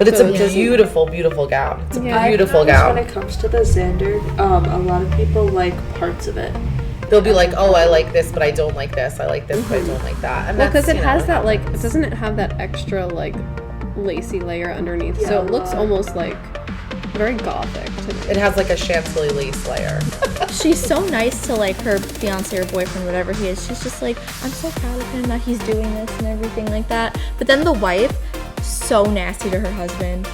But it's a beautiful, beautiful gown. It's a beautiful gown. When it comes to the Xander, a lot of people like parts of it. They'll be like, oh, I like this, but I don't like this. I like this, but I don't like that. And because it has that, like, doesn't it have that extra, like, lacy layer underneath? Yeah, so it looks almost, like, very gothic to me. It has, like, a chantilly lace layer. She's so nice to, like, her fiance or boyfriend, whatever he is. She's just like, I'm so proud of him that he's doing this and everything like that. But then the wife, so nasty to her husband.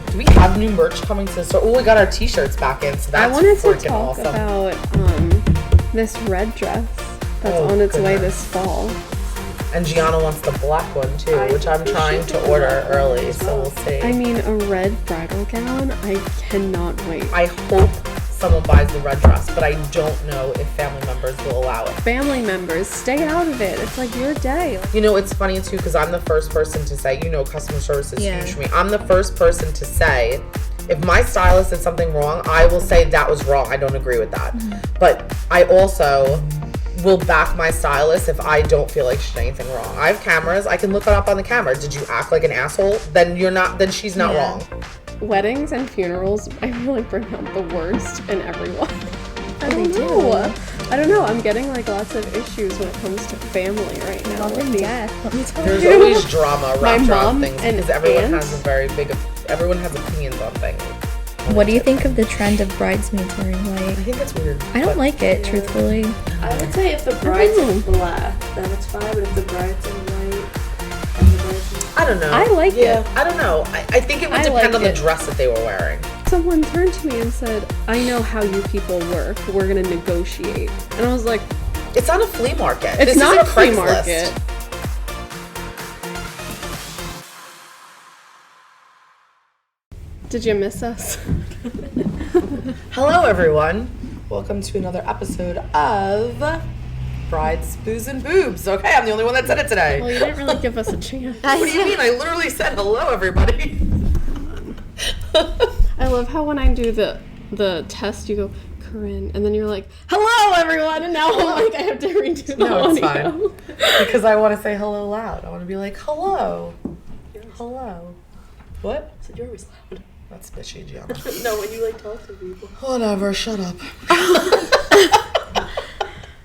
Do we have new merch coming to the store? Oh, we got our t-shirts back in, so that's freaking awesome. I wanted to talk about this red dress that's on its way this fall. And Gianna wants the black one too, which I'm trying to order early, so we'll see. I mean, a red bridal gown, I cannot wait. I hope someone buys the red dress, but I don't know if family members will allow it. Family members, stay out of it. It's like your day. You know, it's funny too, because I'm the first person to say, you know, customer service is huge for me. I'm the first person to say, if my stylist did something wrong, I will say that was wrong. I don't agree with that. Mm-hmm. But I also will back my stylist if I don't feel like she did anything wrong. I have cameras. I can look it up on the camera. Did you act like an asshole? Then you're not. Then she's not wrong. Weddings and funerals, I really bring out the worst in everyone. I don't know. I'm getting like lots of issues when it comes to family right now. Let me tell There's always drama wrapped around things because everyone has opinions on things. What do you think of the trend of bridesmaids wearing white? I think it's weird. I don't like it, truthfully. I would say if the bride's in black, then it's fine. But if the bride's in white and the bridesmaids, I don't know. I like it. I don't know. I think it would depend on the dress that they were wearing. Someone turned to me and said, I know how you people work. We're going to negotiate. And I was like, it's not a flea market. It's not a flea market. Did you miss us? Hello, everyone. Welcome to another episode of Brides, Booze, and Boobs. Okay, I'm the only one that said it today. Well, you didn't really give us a chance. What do you mean? I literally said hello, everybody. I love how when I do the test, you go, Corinne, and then you're like, hello, everyone, and now I'm like, I have to redo the audio. No, it's fine. Because I want to say hello loud. I want to be like, hello. Hello. What? I said you're always loud. That's bitchy, Gianna. No, when you like talk to people. Whatever, shut up.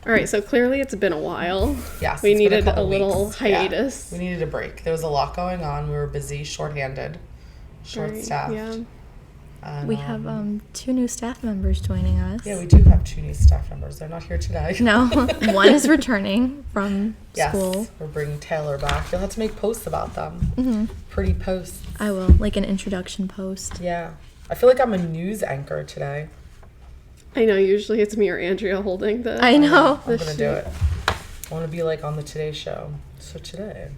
All right, so clearly it's been a while. Yes. We needed a little hiatus. Yeah, we needed a break. There was a lot going on. We were busy, short-handed, short-staffed. Yeah. And, we have 2 new staff members joining us. Yeah, we do have 2 new staff members. They're not here today. No, one is returning from school. Yes, we're bringing Taylor back. You'll have to make posts about them. Mm-hmm. Pretty posts. I will, like an introduction post. Yeah. I feel like I'm a news anchor today. I know, usually it's me or Andrea holding the... I know. I'm going to do it. I want to be like on the Today Show. So today,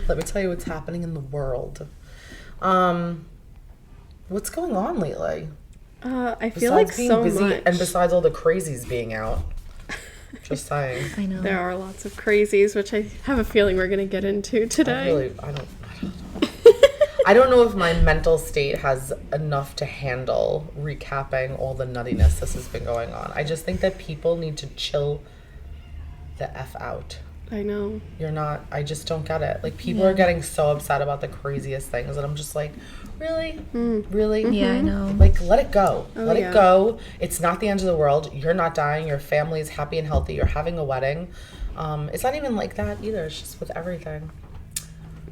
let me tell you what's happening in the world. What's going on lately? I feel like so much. And besides all the crazies being out. Just saying. I know. There are lots of crazies, which I have a feeling we're going to get into today. I don't know. I don't know if my mental state has enough to handle recapping all the nuttiness this has been going on. I just think that people need to chill the F out. I know. I just don't get it. Like, people are getting so upset about the craziest things, and I'm just like, really? Really? Mm-hmm. Yeah, I know. Like, let it go. Let it go. It's not the end of the world. You're not dying. Your family is happy and healthy. You're having a wedding. It's not even like that either. It's just with everything.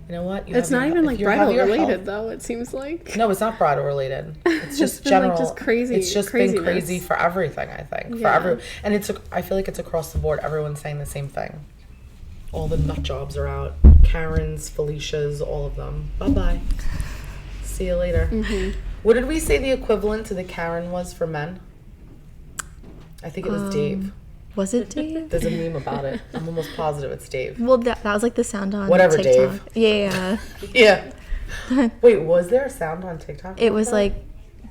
You know what? It's not even like bridal related, though, it seems like. No, it's not bridal related. It's just general. Like just crazy. It's just been crazy for everything, I think. Yeah. And I feel like it's across the board. Everyone's saying the same thing. All the nut jobs are out. Karens, Felicias, all of them. Bye-bye. See you later. Mm-hmm. What did we say the equivalent to the Karen was for men? I think it was Dave. Was it Dave? There's a meme about it. I'm almost positive it's Dave. Well, that was like the sound on whatever, TikTok. Dave. Yeah. Yeah. Wait, was there a sound on TikTok? It was like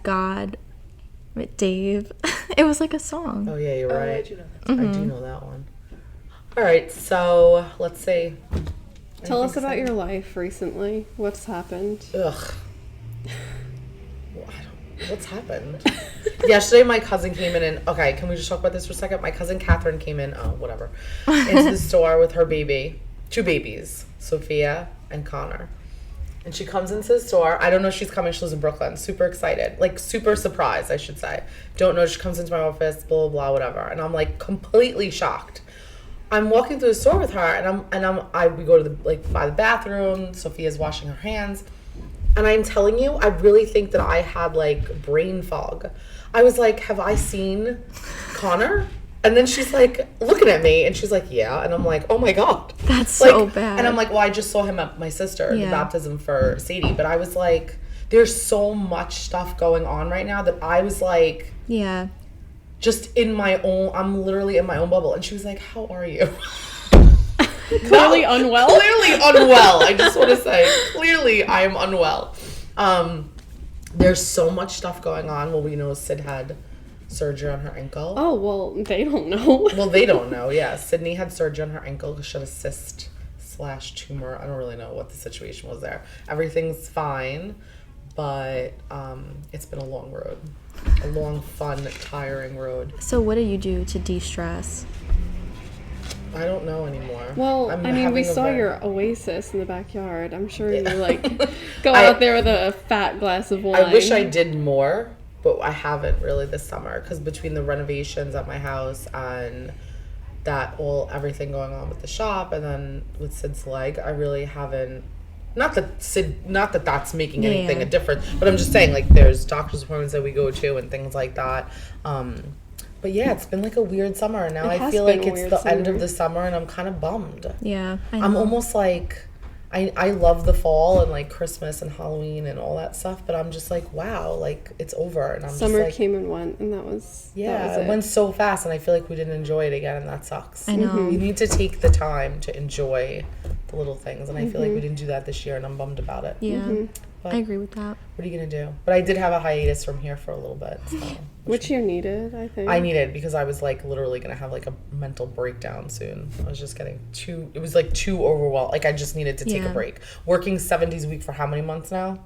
God, Dave. It was like a song. Oh, yeah, you're right. I do know that. I do know that one. All right, so let's see. Tell us about your life recently. What's happened? Ugh. What's happened? Yesterday, my cousin came in and... Okay, can we just talk about this for a second? My cousin Catherine came in, into the store with her baby. 2 babies, Sophia and Connor. And she comes into the store. I don't know she's coming. She lives in Brooklyn. Super excited. Like, super surprised, I should say. Don't know. She comes into my office, blah, blah, blah, whatever. And I'm, like, completely shocked. I'm walking through the store with her, and we go to by the bathroom. Sophia's washing her hands. And I'm telling you, I really think that I had, like, brain fog. I was like, have I seen Connor? And then she's like looking at me and she's like, yeah. And I'm like, oh my God. That's so bad. And I'm like, well, I just saw him at my sister, the baptism for Sadie. But I was like, there's so much stuff going on right now that I was like, yeah, just in my own, I'm literally in my own bubble. And she was like, how are you? Clearly unwell. Clearly unwell. I just want to say, clearly I am unwell. There's so much stuff going on. Well, we know Sid had surgery on her ankle. Oh, well, they don't know. Well, they don't know, yeah. Sydney had surgery on her ankle because she had a cyst/tumor. I don't really know what the situation was there. Everything's fine, but it's been a long road. A long, fun, tiring road. So what do you do to de-stress? I don't know anymore. Well, I mean, we saw your oasis in the backyard. I'm sure you, like, go out there with a fat glass of wine. I wish I did more. But I haven't really this summer because between the renovations at my house and everything going on with the shop and then with Sid's leg, I really haven't. Not that that's making anything a difference, but I'm just saying, like, there's doctor's appointments that we go to and things like that. But yeah, it's been like a weird summer, and now I feel like it's the end of the summer, and I'm kind of bummed. Yeah, I know. I'm almost like. I love the fall and like Christmas and Halloween and all that stuff, but I'm just like, wow, like it's over. And I'm Summer just like, came and went, and that was it went so fast, and I feel like we didn't enjoy it again, and that sucks. I know. You need to take the time to enjoy the little things, and I feel like we didn't do that this year, and I'm bummed about it. Yeah, I agree with that. What are you gonna do? But I did have a hiatus from here for a little bit, so, which you needed, I think. I needed because I was like literally gonna have like a mental breakdown soon. I was just getting too overwhelmed. Like I just needed to take a break. Working 7 days a week for how many months now?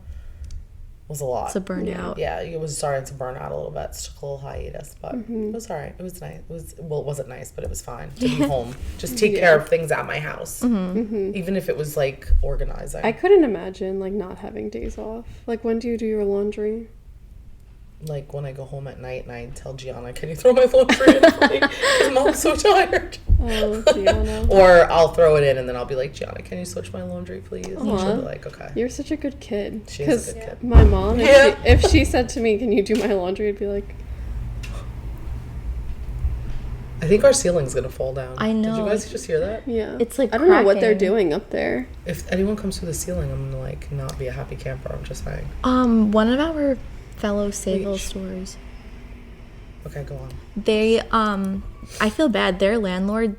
Was a lot. It's a burnout. Yeah, it was starting to burn out a little bit. It took a little hiatus, but it was all right. It was nice. It wasn't nice, but it was fine to be home. Just take care of things at my house, even if it was like organizing. I couldn't imagine like not having days off. Like, when do you do your laundry? Like when I go home at night and I tell Gianna, "Can you throw my laundry in for me? Because Mom's so tired." Oh, Gianna. Or I'll throw it in and then I'll be like, "Gianna, can you switch my laundry, please?" And she'll be like, "Okay." You're such a good kid. She is a good kid. My mom, if she said to me, "Can you do my laundry?" I'd be like, I think our ceiling's gonna fall down. I know. Did you guys just hear that? yeah. It's like I don't know what they're cracking. doing up there. If anyone comes through the ceiling, I'm gonna like not be a happy camper. I'm just saying. One of our fellow Sayville stores. Okay, go on. They I feel bad. Their landlord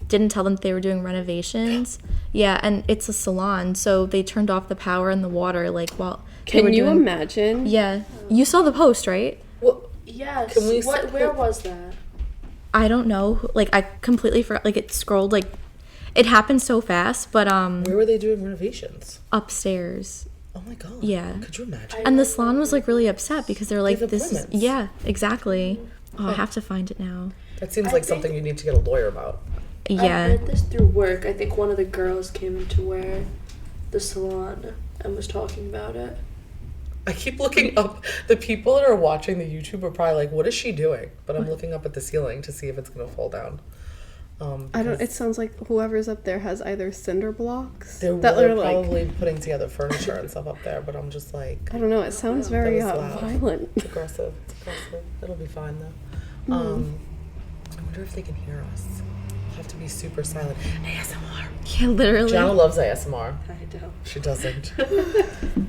didn't tell them that they were doing renovations. Yeah, and it's a salon, so they turned off the power and the water like while they were Can you doing. imagine? Yeah, you saw the post, right? Well, Yes. Can we Where was that? I don't know. Like I completely forgot. Like it scrolled. Like it happened so fast. But where were they doing renovations? upstairs. Oh my god. Yeah. Could you imagine? And the salon was like really upset because they're like, have this is appointments. yeah, exactly. Oh, I have to find it now. That seems I like think- something you need to get a lawyer about. I Yeah. heard this through work. I think one of the girls came into the salon and was talking about it. I keep looking up. The people that are watching the YouTube are probably like, "What is she doing?" But I'm looking up at the ceiling to see if it's gonna fall down. I don't. It sounds like whoever's up there has either cinder blocks They're that are like. probably putting together furniture and stuff up there, but I'm just like, I don't know. It sounds very That was loud. violent. it's aggressive. It's aggressive. It'll be fine though. I wonder if they can hear us. We'll have to be super silent. ASMR. Yeah, literally. Gianna loves ASMR. I don't. She doesn't.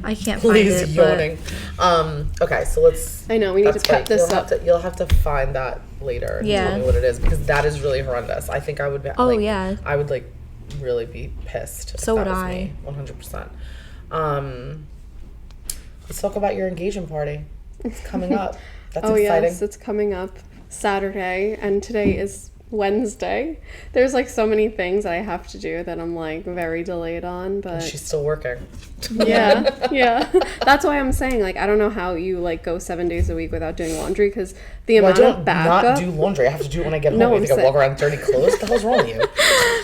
I can't find Please it. yawning. Okay, so let's. I know, we need to cut this up. You'll have to find that later and Yeah. tell me what it is because that is really horrendous. I think I would be. Oh, like, yeah. I would like really be pissed. If So that would was I. me, 100%. Let's talk about your engagement party. It's coming up. That's Oh exciting. yes, it's coming up Saturday, and today is Wednesday. There's like so many things I have to do that I'm like very delayed on, but She's still working. yeah. That's why I'm saying like I don't know how you like go 7 days a week without doing laundry because the Well, I amount don't of backup. not do laundry. I have to do it when I get home. No, You I'm think I walk saying- around in dirty clothes? What the hell's wrong with you?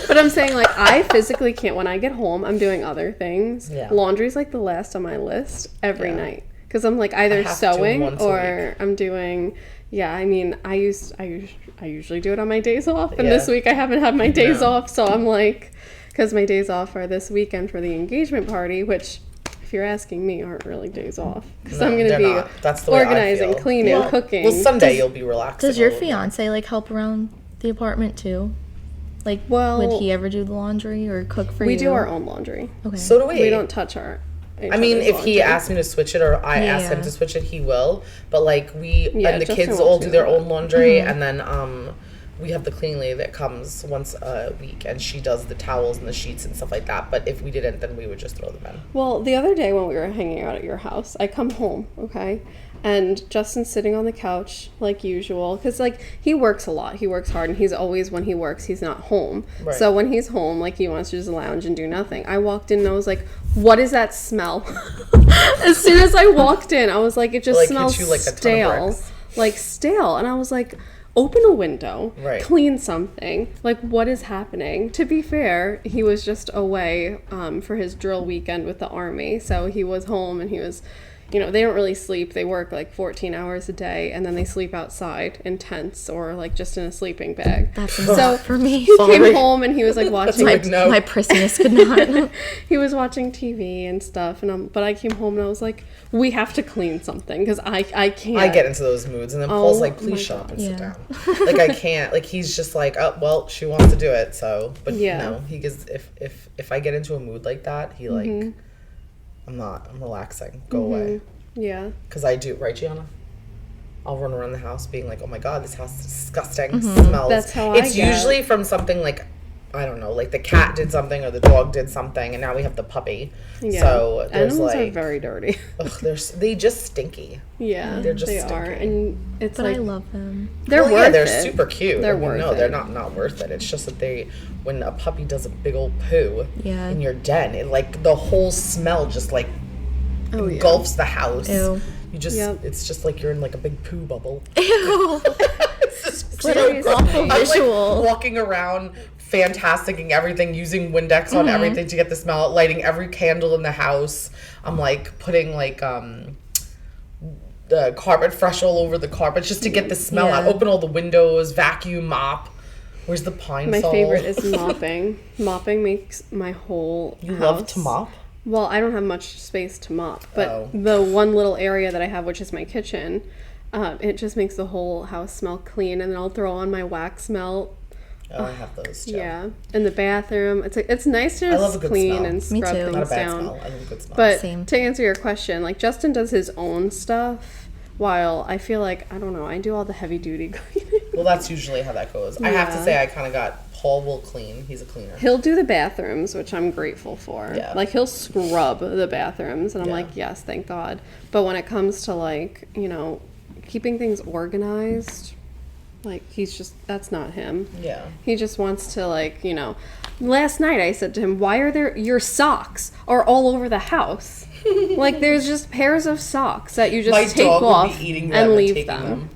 But I'm saying, like, I physically can't. When I get home, I'm doing other things. Yeah. Laundry's like the last on my list every Yeah. night. Because I'm like either have to do sewing once a or I'm doing, I mean, I usually do it on my days off. And Yeah. this week I haven't had my days No. off. So I'm like, because my days off are this weekend for the engagement party, which, if you're asking me, aren't really days off. Because No, I'm going to they're be not. That's the way I organizing, feel. cleaning, Well- cooking. Well, someday you'll be relaxing. Does your a little bit. fiance like help around the apartment too? Like, Well, would he ever do the laundry or cook for you? we do our own laundry. Okay. So do we. We don't touch our. I mean, each if other's he laundry. asks me to switch it or I ask him Yeah. to switch it, he will. But like Yeah, and the Justin kids will all too. do their own laundry, Mm-hmm. and then we have the clean lady that comes once a week, and she does the towels and the sheets and stuff like that. But if we didn't, then we would just throw them in. Well, the other day when we were hanging out at your house, I come home, okay? And Justin's sitting on the couch like usual because like he works a lot. He works hard and he's always when he works, he's not home. Right. So when he's home, like he wants to just lounge and do nothing. I walked in and I was like, "What is that smell?" As soon as I walked in, I was like, "It just Like, smells hit you like a ton of stale." bricks. Like stale. And I was like, "Open a window, Right. clean something. Like, what is happening?" To be fair, he was just away for his drill weekend with the army. So he was home and he was, they don't really sleep. They work like 14 hours a day and then they sleep outside in tents or like just in a sleeping bag. That's So enough for me. He Sorry. came home and he was like watching like, no. My prissiness could not. he was watching TV and stuff, but I came home and I was like, we have to clean something because I can't. I get into those moods, and then Paul's like, my "Please shut up and sit Yeah. down." Like I can't. Like he's just like, "Oh well, she wants to do it." So, but Yeah. no, he gives. If I get into a mood like that, he like, Mm-hmm. I'm relaxing. Go away. Yeah. Because I do, right, Gianna? I'll run around the house being like, "Oh my god, this house is disgusting. Smells." That's how It's I get. usually from something like, I don't know, like the cat did something or the dog did something, and now we have the puppy. Yeah. So there's Animals are like, very dirty. they just stinky. Yeah, They're just they are, stinky. and it's But like I love them. they're Well, worth yeah, they're it. super cute. They're I mean, worth no, it. they're not worth it. It's just that when a puppy does a big old poo Yeah. in your den, it like the whole smell just like Oh, yeah. engulfs the house. Ew. You just, Yep. it's just like you're in like a big poo bubble. Ew. It's just Seriously. so gross. I'm Visual. like walking around, fantasticing everything, using Windex on everything to get the smell out, lighting every candle in the house. I'm like putting like the carpet fresh all over the carpet just to get the smell out. Yeah. Open all the windows, vacuum, mop. Where's the pine My sol? favorite is mopping. Mopping makes my whole You house. love to mop? Well, I don't have much space to mop, but Oh. the one little area that I have, which is my kitchen, it just makes the whole house smell clean. And then I'll throw on my wax melt. Oh, I have those too. Yeah, in the bathroom. It's nice to I love just a good clean smell. and Me scrub too. things Not a bad down. smell. I love a good smell. But Same. to answer your question, like Justin does his own stuff, while I feel like I don't know, I do all the heavy duty cleaning. well, that's usually how that goes. I have to Yeah. say, I kind of got Paul will clean. He's a cleaner. He'll do the bathrooms, which I'm grateful for. Yeah. Like he'll scrub the bathrooms, and I'm Yeah. like, yes, thank God. But when it comes to like keeping things organized, like that's not him. Yeah. He just wants to last night I said to him, why are your socks are all over the house? Like there's just pairs of socks that you just My take dog off would be eating them and and leave taking them.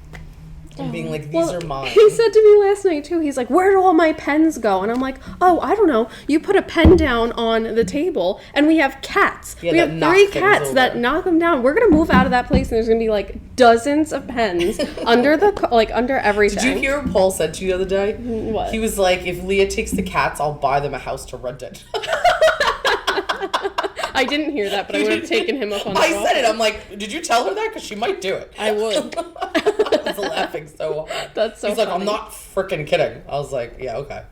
and being like, these Well, are mine. he said to me last night too, he's like, where do all my pens go? And I'm like, oh, I don't know. You put a pen down on the table and we have cats. Yeah, we that have knock 3 things cats that over. knock them down. We're going to move out of that place and there's going to be like dozens of pens under under everything. Did you hear what Paul said to you the other day? What? He was like, if Leah takes the cats, I'll buy them a house to rent it. I didn't hear that, but I would have taken him up on the I offer. said it. I'm like, did you tell her that? Because she might do it. I would. I was laughing so hard. That's so He's like, funny. I'm not freaking kidding. I was like, yeah, okay.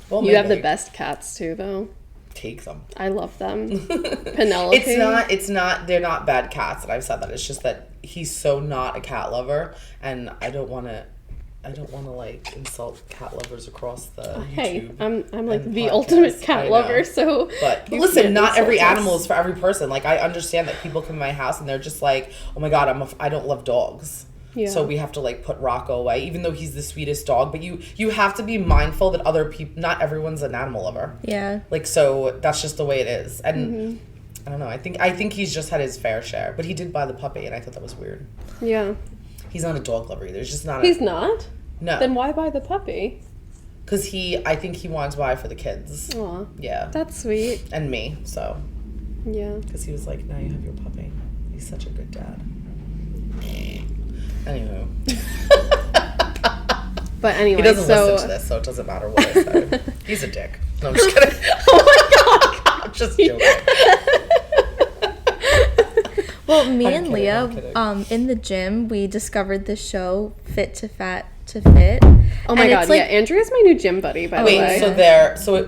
Well, You have the maybe. best cats too, though. Take them. I love them. Penelope. It's not, they're not bad cats, and I've said that. It's just that he's so not a cat lover, and I don't want to like insult cat lovers across the Hey, YouTube. I'm like and the podcasts. ultimate I cat know. lover, so. But you listen, can't not every insult us. animal is for every person. Like, I understand that people come to my house and they're just like, oh my god, I don't love dogs. Yeah. So we have to like put Rocco away, even though he's the sweetest dog. But you have to be mindful that other people, not everyone's an animal lover. Yeah. Like, so that's just the way it is. And Mm-hmm. I don't know. I think he's just had his fair share. But he did buy the puppy, and I thought that was weird. Yeah. He's not a dog lover either. He's just not. He's not? No. Then why buy the puppy? Because I think he wanted to buy for the kids. Aw, Yeah. that's sweet. And me, so. Yeah. Because he was like, now you have your puppy. He's such a good dad. Anywho. But anyway, He doesn't listen to this, so it doesn't matter what I say. He's a dick. No, I'm just kidding. Oh my god. I'm just joking. Well, me I'm and kidding, Leah, I'm kidding. in the gym, we discovered this show, Fit to Fat to Fit. Oh my And god, it's like, yeah, Andrea's my new gym buddy, by the way.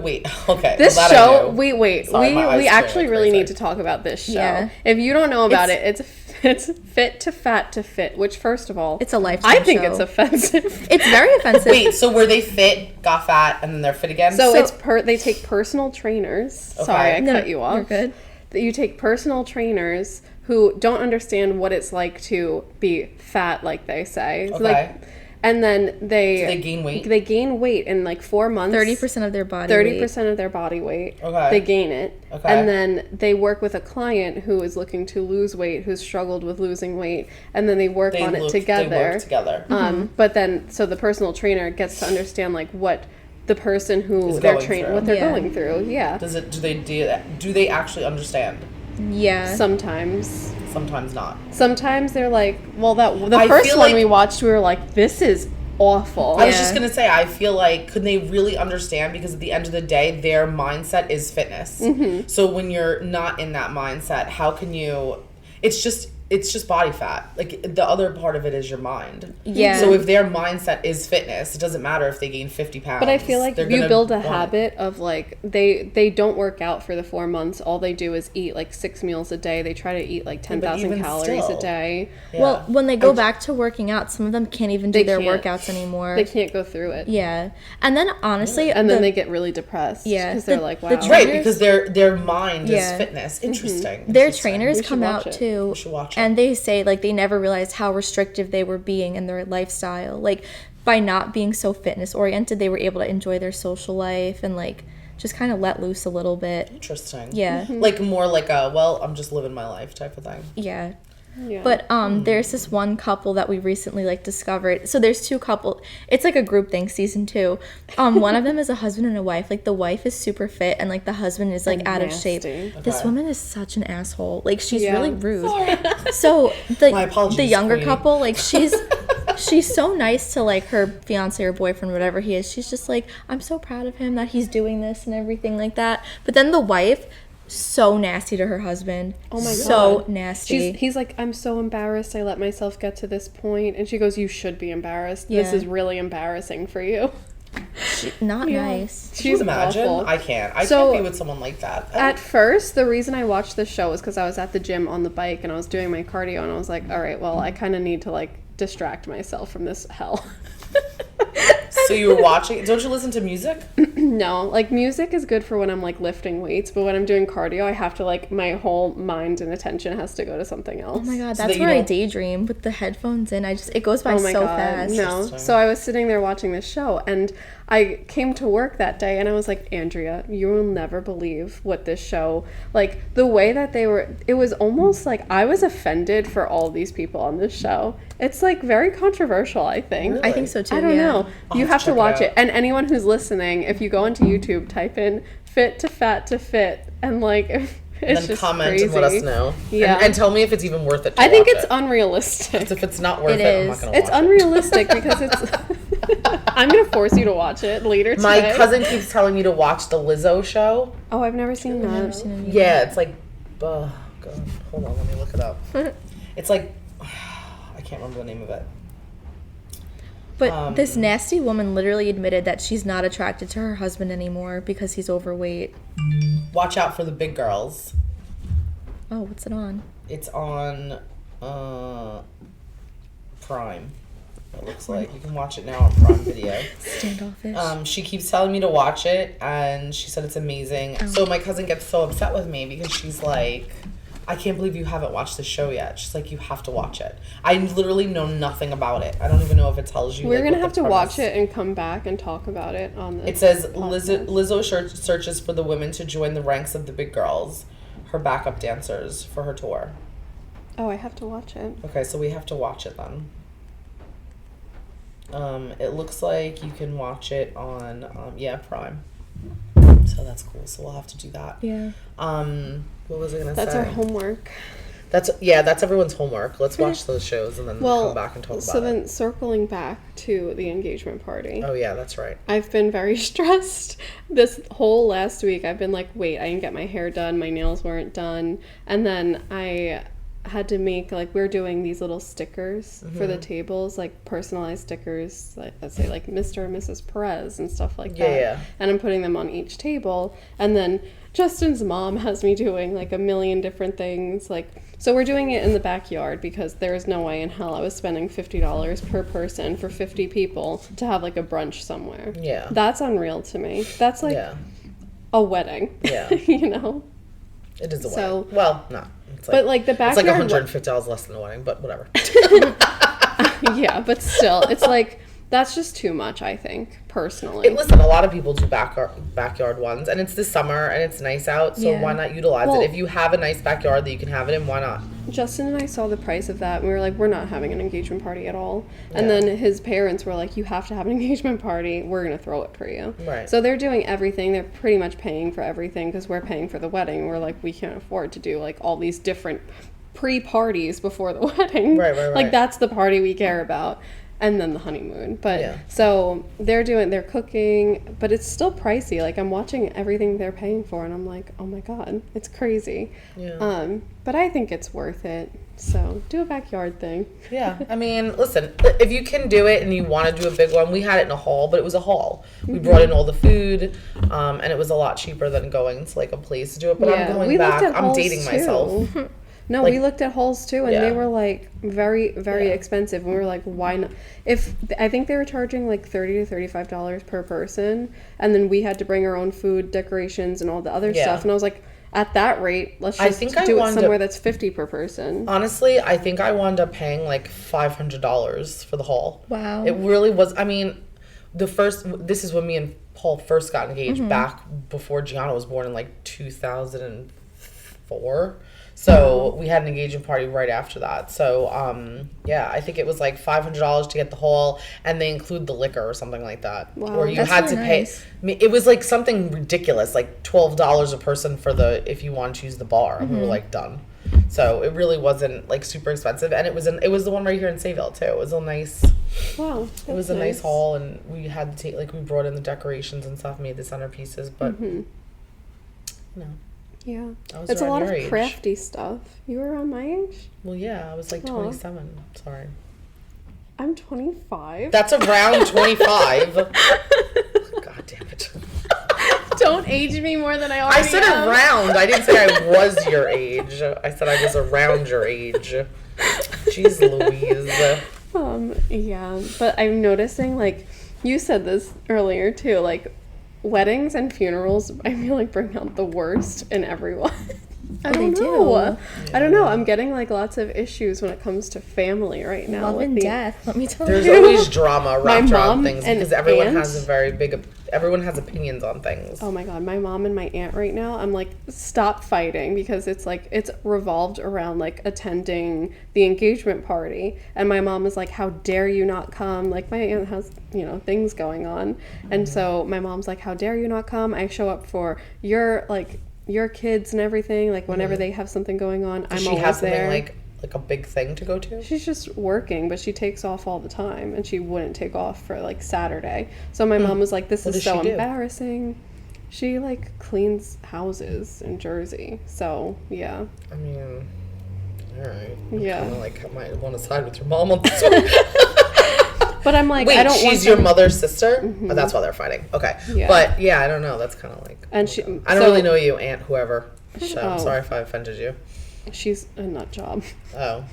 Wait, okay. This well, that I show, knew. wait, Sorry, my eyes we feel actually like really crazy. need to talk about this show. Yeah. If you don't know about it, it's Fit to Fat to Fit, which first of all, It's a lifetime I think show. it's offensive. It's very offensive. Wait, so were they fit, got fat, and then they're fit again? So they take personal trainers. Okay. Sorry, I No, cut you off. you're good. That you take personal trainers who don't understand what it's like to be fat, like they say. So Okay. and then Do they gain weight? They gain weight in like 4 months. 30% of their body weight. 30% of their body weight. Okay. They gain it. Okay. And then they work with a client who is looking to lose weight, who's struggled with losing weight, and then they work on it together. They work together. But then, so the personal trainer gets to understand like what the person who Is they're going training, through. what they're Yeah. going through. Yeah. Do they actually understand? Yeah. Sometimes. Sometimes not. Sometimes they're like, well, the I first feel one like- we watched, we were like, this is awful. I was Yeah. just gonna say, I feel like, could they really understand? Because at the end of the day, their mindset is fitness. Mm-hmm. So when you're not in that mindset, how can you? It's just body fat. Like the other part of it is your mind. Yeah. So if their mindset is fitness, it doesn't matter if they gain 50 pounds. But I feel like They're you gonna build a want it. habit of like they don't work out for the 4 months. All they do is eat like 6 meals a day. They try to eat like 10,000 even calories still. a day. Yeah. Well, when they go back to working out, some of them can't even do They their can't. workouts anymore. They can't go through it. Yeah. And then honestly, And then they get really depressed. Yeah. Because they're The- like, the wow. tra- Right, trainers- because their mind Yeah. is fitness. Interesting. their Interesting. trainers We should come watch out it. too, We should watch it. and they say like they never realized how restrictive they were being in their lifestyle. Like by not being so fitness oriented, they were able to enjoy their social life and like just kind of let loose a little bit. Interesting. Yeah. Like more like a, well, I'm just living my life type of thing. Yeah. Yeah. But there's this one couple that we recently like discovered. So there's two couple. It's like a group thing, season 2. One of them is a husband and a wife. Like the wife is super fit and like the husband is like out of shape. Nasty. This Okay. woman is such an asshole. Like she's Yeah. really rude. So My apologies, the younger queen. couple, like she's so nice to like her fiance or boyfriend, whatever he is. She's just like, I'm so proud of him that he's doing this and everything like that. But then the wife, so nasty to her husband. Oh my so God. nasty. He's like, I'm so embarrassed I let myself get to this point. And she goes, you should be embarrassed. This Yeah. is really embarrassing for you. Not Yeah. nice. Can you She's imagine? awful. I can't. I So- can't be with someone like that. At first, the reason I watched this show was because I was at the gym on the bike and I was doing my cardio and I was like, all right, well, I kind of need to like distract myself from this hell. So you were watching. Don't you listen to music? No, like music is good for when I'm like lifting weights, but when I'm doing cardio, I have to like my whole mind and attention has to go to something else. Oh my god, So that's that you where I don't- daydream with the headphones in. It goes by Oh my so God, fast. no. Interesting. So I was sitting there watching this show and I came to work that day and I was like, Andrea, you will never believe what this show, like the way that it was almost like I was offended for all these people on this show. It's like very controversial, I think. Really? I think so too. I don't yeah. know. You have have to to check it watch out. it. And anyone who's listening, if you go into YouTube, type in fit to fat to fit and like it's And then just comment crazy. and let us know. Yeah. And tell me if it's even worth it. To I think watch it's it. unrealistic. If it's not worth It it, I'm not is. gonna It's watch unrealistic because it's. I'm gonna force you to watch it later it. today. My cousin keeps telling me to watch the Lizzo show. Oh, I've never seen that. Never seen it. Yeah, it's like, oh god, hold on, let me look it up. It's like, I can't remember the name of it. But this nasty woman literally admitted that she's not attracted to her husband anymore because he's overweight. Watch out for the big girls. Oh, what's it on? It's on Prime. It looks like you can watch it now on Prime Video. Standoffish. She keeps telling me to watch it, and she said it's amazing. So my cousin gets so upset with me because she's like, I can't believe you haven't watched the show yet. She's like, you have to watch it. I literally know nothing about it. I don't even know if it tells you. We're like, gonna what have the to watch premise- it and come back and talk about it on the. It says podcast. Lizzo searches for the women to join the ranks of the big girls, her backup dancers for her tour. Oh, I have to watch it. Okay, so we have to watch it then. It looks like you can watch it on Prime. So that's cool. So we'll have to do that. Yeah. What was I gonna say? That's our homework. That's everyone's homework. Let's watch those shows and then come back and talk about it. So then circling back to the engagement party. Oh yeah, that's right. I've been very stressed this whole last week. I've been like, wait, I didn't get my hair done. My nails weren't done. And then I had to make, like, we're doing these little stickers for the tables, like personalized stickers, like, let's say like Mr. and Mrs. Perez and stuff like that. Yeah. And I'm putting them on each table. And then Justin's mom has me doing like a million different things. Like, so we're doing it in the backyard because there is no way in hell I was spending $50 per person for 50 people to have like a brunch somewhere. Yeah. That's unreal to me. That's like a wedding. Yeah. You know? It is a So, wedding. Well, no. It's like, but like the backyard. It's like $150 less than a wedding, but whatever. Yeah, but still, it's like, that's just too much, I think, personally. Listen, a lot of people do backyard ones, and it's the summer, and it's nice out, so why not utilize it? If you have a nice backyard that you can have it in, why not? Justin and I saw the price of that, and we were like, we're not having an engagement party at all. And then his parents were like, you have to have an engagement party. We're going to throw it for you. Right. So they're doing everything. They're pretty much paying for everything because we're paying for the wedding. We're like, we can't afford to do, like, all these different pre-parties before the wedding. Right. Like, that's the party we care about. And then the honeymoon. But so they're cooking, but it's still pricey. Like, I'm watching everything they're paying for and I'm like, oh my God, it's crazy. Yeah. But I think it's worth it. So do a backyard thing. Yeah. I mean, listen, if you can do it and you want to do a big one, we had it in a hall, but it was a hall. We brought in all the food, and it was a lot cheaper than going to like a place to do it. But I'm going back. I'm dating myself. No, like, we looked at halls too, and they were like very, very expensive. And we were like, why not? I think they were charging like $30 to $35 per person, and then we had to bring our own food, decorations, and all the other stuff. And I was like, at that rate, let's just do it somewhere that's $50 per person. Honestly, I think I wound up paying like $500 for the hall. Wow. It really was. I mean, this is when me and Paul first got engaged back before Gianna was born in like 2004. So we had an engagement party right after that. So, I think it was like $500 to get the hall, and they include the liquor or something like that. Wow. Or you That's had really to pay. nice. I mean, it was like something ridiculous, like $12 a person if you want to use the bar. And we were like, done. So it really wasn't like super expensive, and it was the one right here in Sayville too. It was a nice. Wow. It was a nice hall, and we had to take we brought in the decorations and stuff, made the centerpieces, but you know. Yeah. I was It's a around lot of your age. crafty stuff. You were around my age? Well, yeah, I was like 27. Sorry. I'm 25. That's around 25. God damn it. Don't age me more than I already I said am. around. I didn't say I was your age. I said I was around your age. Jeez Louise. Yeah, but I'm noticing, like, you said this earlier too, like, weddings and funerals, I feel like bring out the worst in everyone. I don't know. I don't know. I'm getting like lots of issues when it comes to family right now. Love and death. Let me tell There's you. always drama wrapped around mom things and because everyone aunt- has everyone has opinions on things. Oh my God, my mom and my aunt right now, I'm like, stop fighting, because it's like, it's revolved around like attending the engagement party. And my mom is like, how dare you not come? Like, my aunt has, things going on. And so my mom's like, how dare you not come? I show up for your kids and everything. Like, whenever they have something going on, I'm she always has something there. like a big thing to go to? She's just working, but she takes off all the time, and she wouldn't take off for like Saturday. So my mom was like, this What is does so she do? embarrassing. She like cleans houses in Jersey. So yeah. I mean, all right. Yeah. Kind of like might want to side with your mom on this one. But I'm like, Wait, I don't want she's your them- mother's sister? Oh, that's why they're fighting. Okay. Yeah. But yeah, I don't know. That's kind of like. And she, I don't really know you, Aunt whoever. So I'm Oh. sorry if I offended you. She's a nut job. Oh.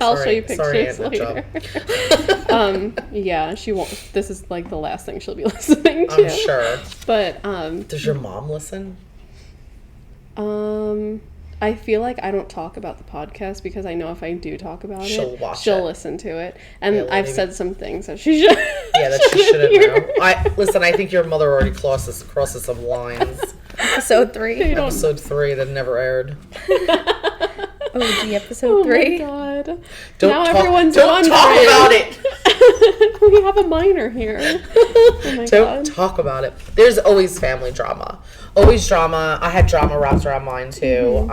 I'll Sorry- show you pictures sorry, Aunt later. Nutjob. Yeah, she won't. This is like the last thing she'll be listening to. I'm sure. But Does your mom listen? I feel like I don't talk about the podcast because I know if I do talk about She'll it, watch she'll it. listen to it. And Yeah, I've maybe. said some things that she should. Yeah, that she shouldn't know. Listen, I think your mother already crosses some lines. Episode 3. Episode 3 that never aired. OG episode Oh 3. my God. Don't Now talk, everyone's don't wondering. talk about it. We have a minor here. Oh my Don't God. talk about it. There's always family drama. Always drama. I had drama wrapped around mine too.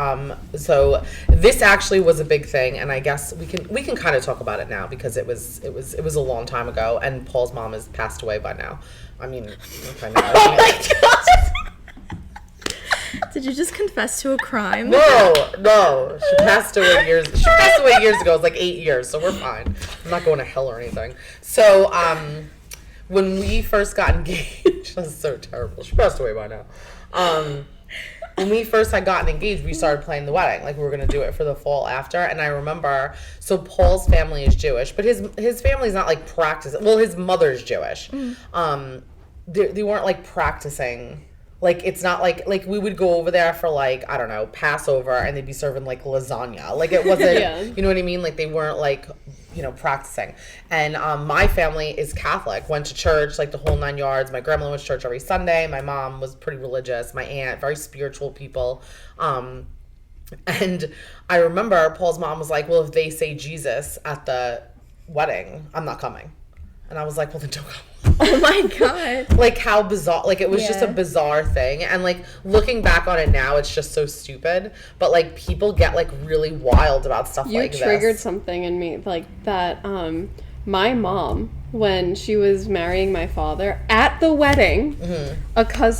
So this actually was a big thing, and I guess we can kind of talk about it now because it was a long time ago, and Paul's mom has passed away by now. I mean, okay, no, Oh my god! Did you just confess to a crime? No. She passed away years ago. It was like 8 years, so we're fine. I'm not going to hell or anything. So, when we first got engaged, that's so terrible. She passed away by now. When we first had gotten engaged, we started planning the wedding. Like, we were going to do it for the fall after. And I remember, so Paul's family is Jewish, but his family's not like practicing. Well, his mother's Jewish. They weren't like practicing. Like, it's not like we would go over there for, like, I don't know, Passover, and they'd be serving, like, lasagna. Like, it wasn't, you know what I mean? Like, they weren't, like, you know, practicing. And my family is Catholic, went to church, like, the whole 9 yards. My grandmother went to church every Sunday. My mom was pretty religious. My aunt, very spiritual people. And I remember Paul's mom was like, well, if they say Jesus at the wedding, I'm not coming. And I was like, well, then don't come. Oh my god. Like, how bizarre. Like, it was just a bizarre thing. And, like, looking back on it now, it's just so stupid. But, like, people get, like, really wild about stuff like this. You triggered something in me. Like, that, my mom, when she was marrying my father, at the wedding,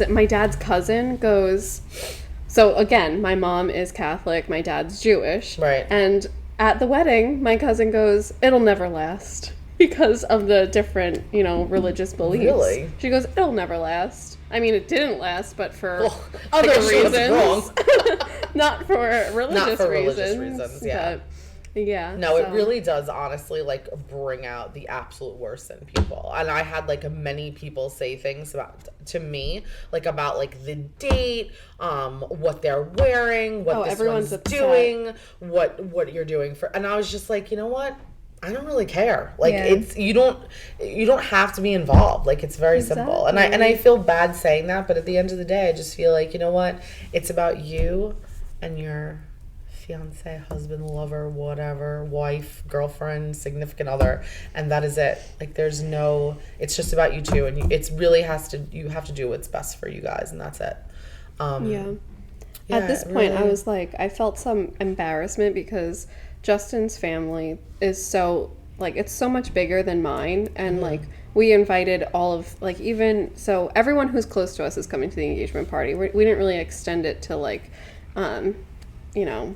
my dad's cousin goes... So, again, my mom is Catholic, my dad's Jewish. Right. And at the wedding, my cousin goes, it'll never last. Because of the different, you know, religious beliefs. Really? She goes, it'll never last. I mean, it didn't last, but for other reasons. Not for religious reasons. Yeah. But, yeah. No, it really does honestly, like, bring out the absolute worst in people. And I had, like, many people say things to me, like, about, like, the date, what they're wearing, what this one's doing, what you're doing for... And I was just like, you know what? I don't really care. Like, it's you don't have to be involved. Like, it's very simple. And I feel bad saying that, but at the end of the day, I just feel like, you know what? It's about you and your fiance, husband, lover, whatever, wife, girlfriend, significant other, and that is it. Like, there's no. It's just about you two, and you have to do what's best for you guys, and that's it. At this point, I was like, I felt some embarrassment because Justin's family is so, like, it's so much bigger than mine, and like, we invited all of, like, even so everyone who's close to us is coming to the engagement party. We didn't really extend it to, like, you know,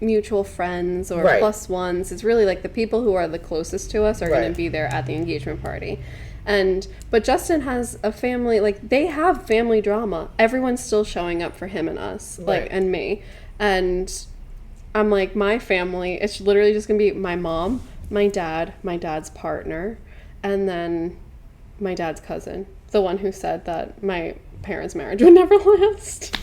mutual friends or plus ones. It's really like the people who are the closest to us are going to be there at the engagement party. But Justin has a family, like, they have family drama. Everyone's still showing up for him and us, like, and me. And I'm like, my family, it's literally just going to be my mom, my dad's partner, and then my dad's cousin, the one who said that my parents' marriage would never last.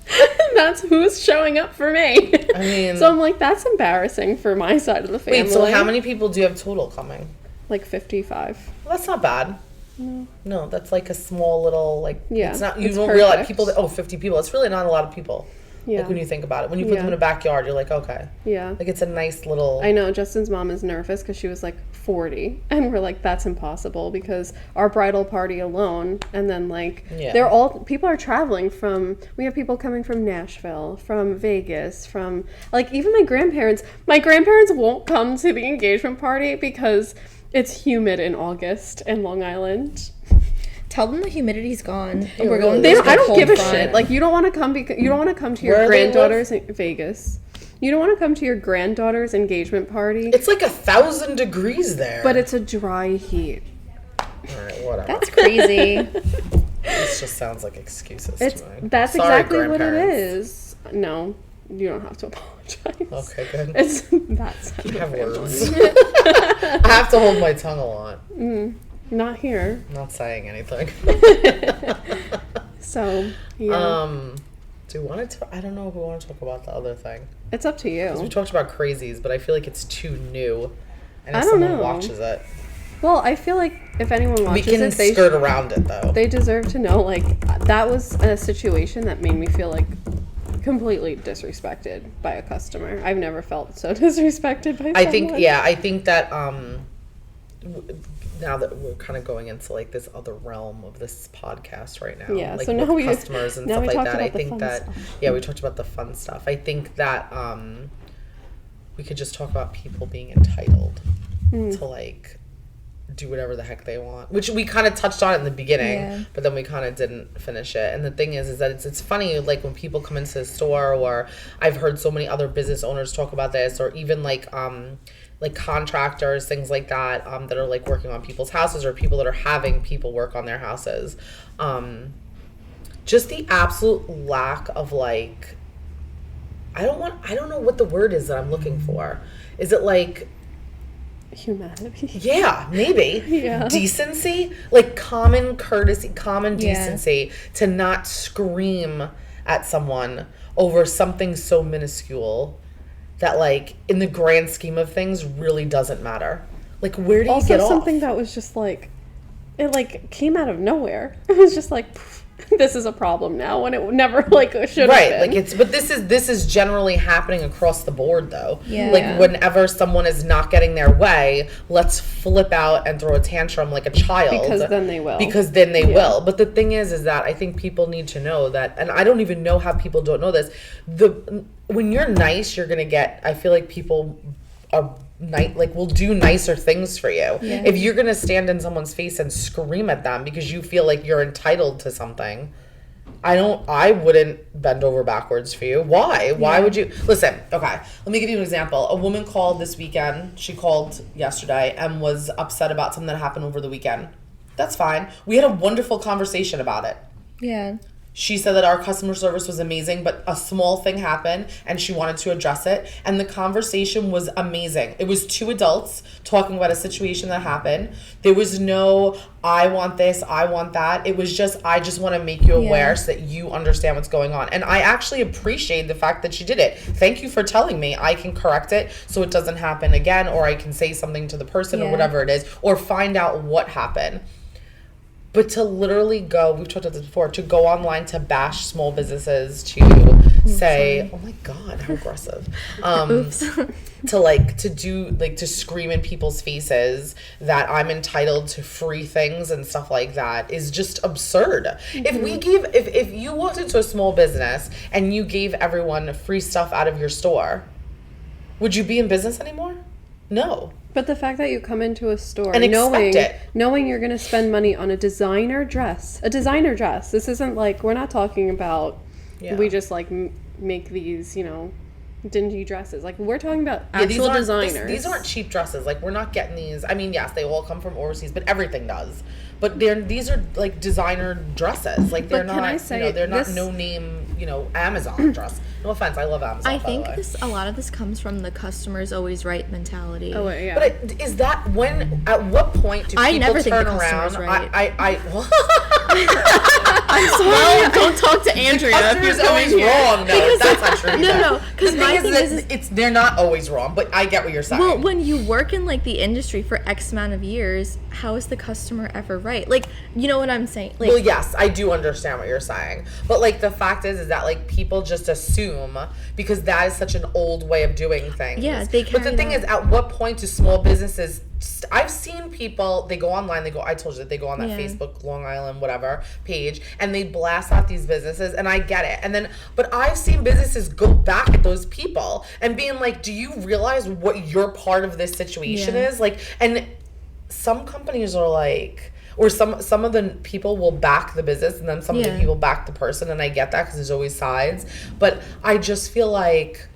And that's who's showing up for me. I mean... So I'm like, that's embarrassing for my side of the family. Wait, so how many people do you have total coming? Like 55. Well, that's not bad. No, that's like a small little, like, it's not, you don't perfect. realize people that, 50 people. It's really not a lot of people. Yeah. Like, when you think about it. When you put them in a backyard, you're like, okay. Yeah. Like, it's a nice little... I know. Justin's mom is nervous because she was, like, 40. And we're like, that's impossible because our bridal party alone, and then, like, they're all... People are traveling from... We have people coming from Nashville, from Vegas, from... Like, even my grandparents... My grandparents won't come to the engagement party because it's humid in August in Long Island. Tell them the humidity's gone. Yeah, we're going. I don't give a shit. Like, you don't want to come because you don't want to come to your granddaughter's Vegas. You don't want to come to your granddaughter's engagement party. It's like 1,000 degrees there. But it's a dry heat. All right, whatever. That's crazy. This just sounds like excuses to me. That's Sorry, exactly what it is. No, you don't have to apologize. Okay, good. That's I have words. I have to hold my tongue a lot. Not here. Not saying anything. So, yeah. Do you want to? I don't know if we want to talk about the other thing. It's up to you. We talked about crazies, but I feel like it's too new. And if I don't someone know. watches it, Well, I feel like if anyone watches we can it, skirt around it though. They deserve to know. Like, that was a situation that made me feel like completely disrespected by a customer. I've never felt so disrespected by someone. I think that now that we're kind of going into like this other realm of this podcast right now, Yeah, like so now with customers and stuff like that, I think that stuff. we talked about the fun stuff. I think that we could just talk about people being entitled to like do whatever the heck they want, which we kind of touched on in the beginning, but then we kind of didn't finish it. And the thing is that it's funny, like when people come into the store, or I've heard so many other business owners talk about this, or even like contractors, things like that, that are like working on people's houses, or people that are having people work on their houses. Just the absolute lack of like, I don't know what the word is that I'm looking for. Is it like humanity? Yeah, maybe. Yeah. Decency, like common courtesy, common decency, to not scream at someone over something so minuscule that, like, in the grand scheme of things, really doesn't matter. Like, where do you get off? Also, something that was just like, it like came out of nowhere. It was just like, this is a problem now, when it never like should have been. Like but this is generally happening across the board though. Yeah. Like whenever someone is not getting their way, let's flip out and throw a tantrum like a child. Because then they will. Will. But the thing is that I think people need to know that, and I don't even know how people don't know this. When you're nice, you're gonna get, I feel like people are will do nicer things for you. Yeah. If you're gonna stand in someone's face and scream at them because you feel like you're entitled to something, I wouldn't bend over backwards for you. Why would you listen? Okay, let me give you an example. A woman called this weekend, she called yesterday and was upset about something that happened over the weekend. That's fine. We had a wonderful conversation about it. Yeah. She said that our customer service was amazing, but a small thing happened and she wanted to address it. And the conversation was amazing. It was two adults talking about a situation that happened. There was no, I want this, I want that. It was just, I just want to make you aware so that you understand what's going on. And I actually appreciate the fact that she did it. Thank you for telling me. I can correct it so it doesn't happen again, or I can say something to the person or whatever it is, or find out what happened. But to literally go, we've talked about this before, to go online to bash small businesses, to say, oh my God, how aggressive. To scream in people's faces that I'm entitled to free things and stuff like that is just absurd. Mm-hmm. If you walked into a small business and you gave everyone free stuff out of your store, would you be in business anymore? No. But the fact that you come into a store and knowing you're going to spend money on a designer dress. This isn't like, we're not talking about, we just like make these, dingy dresses. Like, we're talking about actual designers. These aren't cheap dresses. Like, we're not getting these. I mean, yes, they all come from overseas, but everything does. But these are like designer dresses. Like, they're not, they're not no name, Amazon dress. No offense, I love Amazon. I think a lot of this comes from the customer's always right mentality. Oh yeah. But is that at what point do people turn around? Right. I'm sorry. Well, don't talk to Andrea. The customer's always wrong. No, that's not true. No. Because my thing is they're not always wrong. But I get what you're saying. Well, when you work in like the industry for X amount of years, how is the customer ever right? Like, you know what I'm saying? Like, well, yes, I do understand what you're saying. But like the fact is that like people just assume, because that is such an old way of doing things. Yeah, but the thing is, at what point do small businesses? I've seen people, they go online, I told you that they go on that Facebook Long Island whatever page, and they blast out these businesses, and I get it. But I've seen businesses go back at those people and being like, do you realize what your part of this situation is? Like, and some companies are like, or some of the people will back the business, and then some of the people back the person, and I get that because there's always sides. But I just feel like,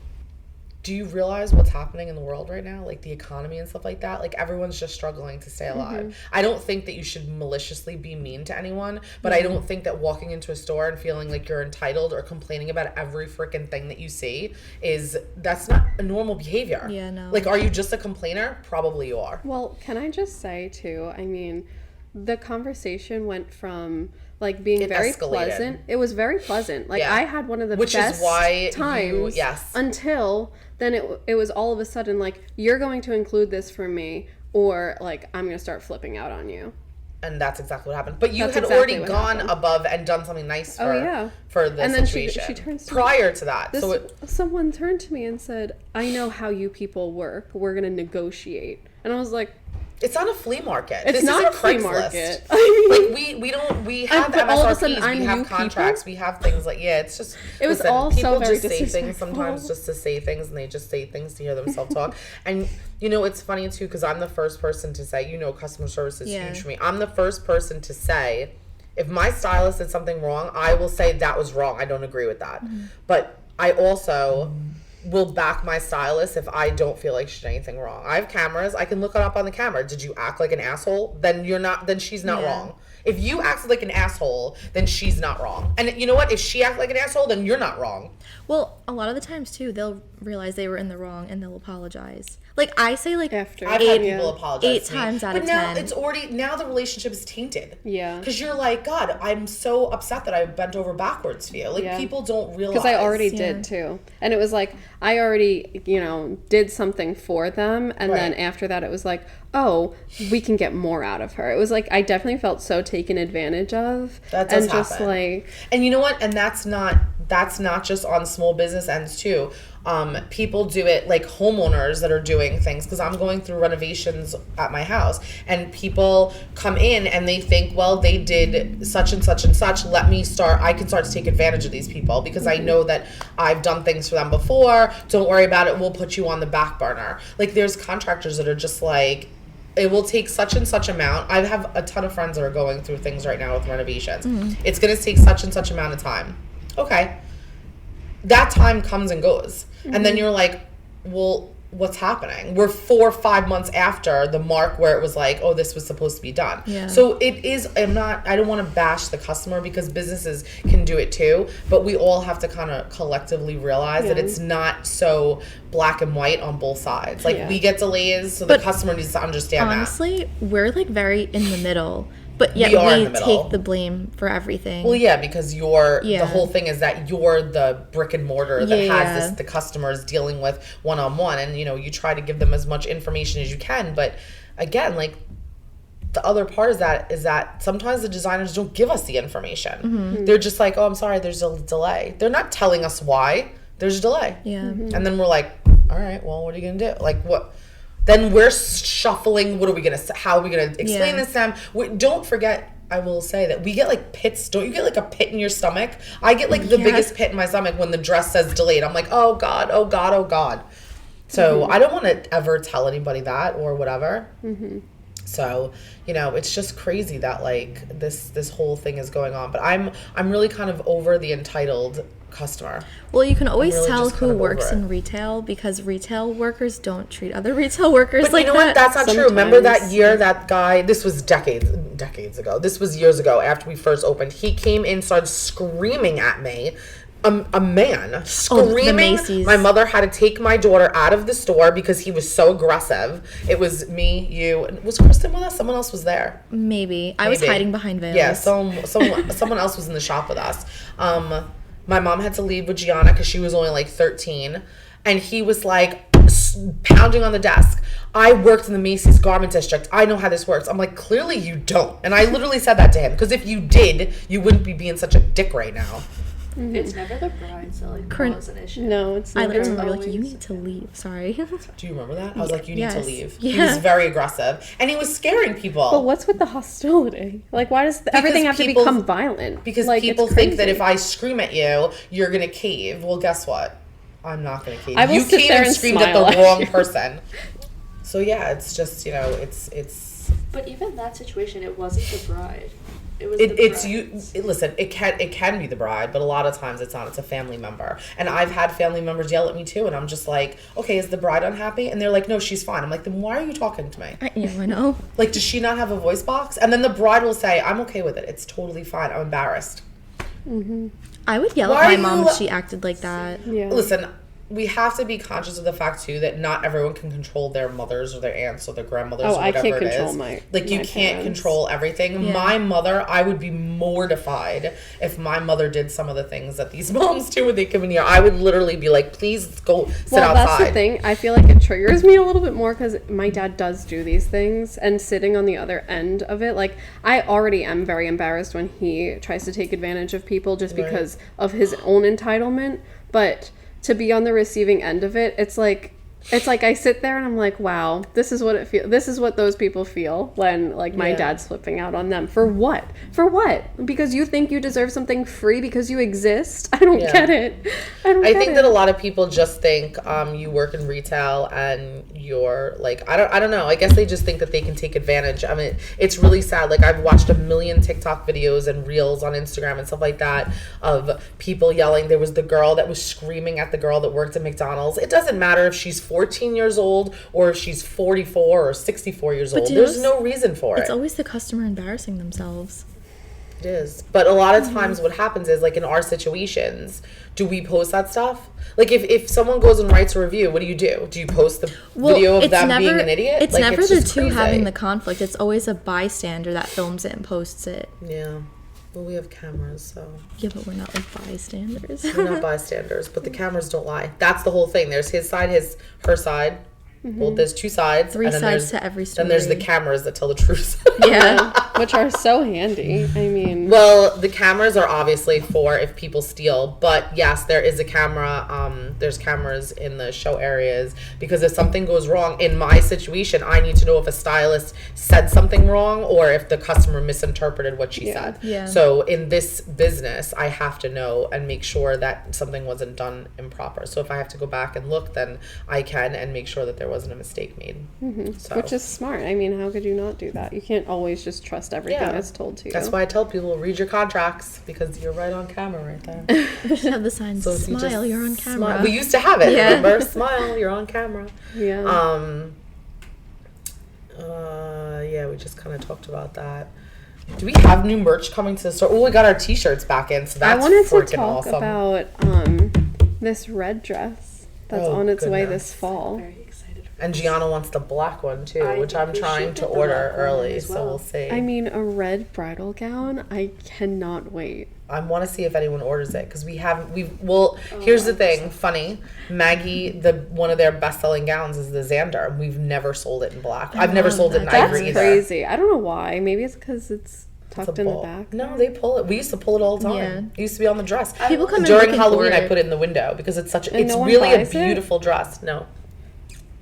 do you realize what's happening in the world right now? Like the economy and stuff like that? Like everyone's just struggling to stay alive. Mm-hmm. I don't think that you should maliciously be mean to anyone, but I don't think that walking into a store and feeling like you're entitled or complaining about every freaking thing that you see that's not a normal behavior. Yeah, no. Like, are you just a complainer? Probably you are. Well, can I just say too, I mean, the conversation went from like being very pleasant. It was very pleasant. Like I had one of the best times until then it was all of a sudden like, you're going to include this for me, or like I'm going to start flipping out on you. And that's exactly what happened. But you had already gone above and done something nice for the situation. She turns to prior to that. Someone turned to me and said, I know how you people work. We're going to negotiate. And I was like, It's not a flea market. It's this not isn't a flea Craigslist. market. I mean, we have but all of a sudden MSRPs, I'm we have new contracts, we have things like it's just. It was listen, all so people very just say things disrespectful. sometimes just to say things, and they just say things to hear themselves talk. And it's funny too because I'm the first person to say customer service is huge for me. I'm the first person to say if my stylist did something wrong, I will say that was wrong. I don't agree with that, but I also will back my stylist if I don't feel like she did anything wrong. I have cameras. I can look it up on the camera. Did you act like an asshole? Then she's not wrong. If you acted like an asshole, then she's not wrong. And you know what? If she acted like an asshole, then you're not wrong. Well, a lot of the times too, they'll realize they were in the wrong and they'll apologize. Like I say, like After. I've had people apologize 8 to me. times out but of now 10. it's already the relationship is tainted. Yeah. Because you're like, God, I'm so upset that I bent over backwards for you. Like people don't realize. Because I already did too, and it was like I already did something for them, and then after that it was like, oh, we can get more out of her. It was like I definitely felt so taken advantage of. That does and just happen. like, and you know what? And that's not just on small business ends too. People do it like homeowners that are doing things because I'm going through renovations at my house and people come in and they think, well, they did such and such and such. I can start to take advantage of these people because I know that I've done things for them before. Don't worry about it. We'll put you on the back burner. Like there's contractors that are just like, it will take such and such amount. I have a ton of friends that are going through things right now with renovations. It's going to take such and such amount of time. Okay. That time comes and goes. And then you're like, well, what's happening? We're 4 or 5 months after the mark where it was like, oh, this was supposed to be done. Yeah. So I don't want to bash the customer because businesses can do it too, but we all have to kind of collectively realize that it's not so black and white on both sides. Like we get delays, so the customer needs to understand honestly, we're like very in the middle. But yet we take the blame for everything. Well, yeah, because the whole thing is that you're the brick and mortar that has the customers dealing with one-on-one. And, you try to give them as much information as you can. But again, like the other part is that sometimes the designers don't give us the information. They're just like, oh, I'm sorry, there's a delay. They're not telling us why. There's a delay. Yeah. And then we're like, all right, well, what are you going to do? Like, what? Then we're shuffling. How are we going to explain this to them? Don't forget, I will say that we get like pits. Don't you get like a pit in your stomach? I get like the biggest pit in my stomach when the dress says delayed. I'm like, oh God, oh God, oh God. So I don't want to ever tell anybody that or whatever. So, it's just crazy that like this whole thing is going on. But I'm really kind of over the entitled customer. Well, you can always tell who works in retail because retail workers don't treat other retail workers but like you know what? That's not Sometimes. true. Remember that year that guy, this was decades ago. This was years ago after we first opened. He came in, started screaming at me. A man screaming. Macy's. My mother had to take my daughter out of the store because he was so aggressive. It was me, you, and was Kristen with us? Someone else was there. Maybe. I was hiding behind veils. Yeah, someone else was in the shop with us. My mom had to leave with Gianna because she was only like 13, and he was like pounding on the desk. I worked in the Macy's garment district. I know how this works. I'm like, clearly you don't. And I literally said that to him because if you did, you wouldn't be being such a dick right now. It's never the brides that like cause an issue. no, it's I not. literally were like, you need to leave. Sorry. Do you remember that? I was like, you need to Yes. leave. Yeah. He was very aggressive. And he was scaring people. But what's with the hostility? Like, why does everything have to people- become violent? Because like, people it's think that crazy. if I scream at you, you're going to cave. Well, guess what? I'm not going to cave. I will You sit came there and and screamed at smile the at wrong you. person. So, yeah, it's just, it's... But even that situation, it wasn't the bride. It was It's the you. brides. Listen, it can be the bride, but a lot of times it's not. It's a family member, and I've had family members yell at me too, and I'm just like, okay, is the bride unhappy? And they're like, no, she's fine. I'm like, then why are you talking to me? I know. Like, does she not have a voice box? And then the bride will say, I'm okay with it. It's totally fine. I'm embarrassed. I would yell Why at my are mom you- if she acted like that. Yeah. Listen, we have to be conscious of the fact too that not everyone can control their mothers or their aunts or their grandmothers Oh, or I whatever can't it is. control my Like, you my can't parents. control everything. Yeah. My mother, I would be mortified if my mother did some of the things that these moms do when they come in here. I would literally be like, please go sit Well, outside. that's the thing. I feel like it triggers me a little bit more because my dad does do these things, and sitting on the other end of it, like, I already am very embarrassed when he tries to take advantage of people just Right. because of his own entitlement. But to be on the receiving end of it, it's like, It's like I sit there and I'm like, wow, this is what it feels. This is what those people feel when like my dad's flipping out on them. For what? For what? Because you think you deserve something free because you exist? I don't get it. I think that a lot of people just think you work in retail and you're like, I don't know. I guess they just think that they can take advantage. I mean, it's really sad. Like I've watched a million TikTok videos and reels on Instagram and stuff like that of people yelling. There was the girl that was screaming at the girl that worked at McDonald's. It doesn't matter if she's 14 years old or if she's 44 or 64 years old. There's no reason for it. It's always the customer embarrassing themselves. It is. But a lot of times what happens is, like in our situations, do we post that stuff? Like if someone goes and writes a review, what do? Do you post the video of them being an idiot? It's like, never the two crazy. having the conflict. It's always a bystander that films it and posts it. Yeah. Well, we have cameras, so. Yeah, but we're not like bystanders. We're not bystanders, but the cameras don't lie. That's the whole thing. There's his side, her side. Well, there's two sides. Three and then sides to every story. Then there's the cameras that tell the truth. Yeah, which are so handy. I mean, well, the cameras are obviously for if people steal, but yes, there is a camera. There's cameras in the show areas because if something goes wrong in my situation, I need to know if a stylist said something wrong or if the customer misinterpreted what she said. Yeah. So in this business, I have to know and make sure that something wasn't done improper. So if I have to go back and look, then I can and make sure that there wasn't a mistake made. So. Which is smart. I mean, how could you not do that? You can't always just trust everything that's told to you. That's why I tell people, read your contracts because you're right on camera right there. We should have the sign, So smile, you're on camera. We used to have it, remember? Smile, you're on camera. Yeah. Yeah, we just kind of talked about that. Do we have new merch coming to the store? Oh, we got our t-shirts back in, so that's freaking awesome. I wanted to talk about this red dress that's on its way this fall. Very excited for And this. Gianna wants the black one too, which I'm trying to order early, so we'll see. I mean, a red bridal gown, I cannot wait. I want to see if anyone orders it because here's the thing, funny. Maggie, one of their best-selling gowns is the Xander, and we've never sold it in black. I've never sold it in ivory either. That's crazy. I don't know why. Maybe it's because it's tucked in the back. No, they pull it. We used to pull it all the time. Yeah. It used to be on the dress. People come in during looking Halloween. for I it. put it in the window because it's And no one really a buys it? beautiful dress. No,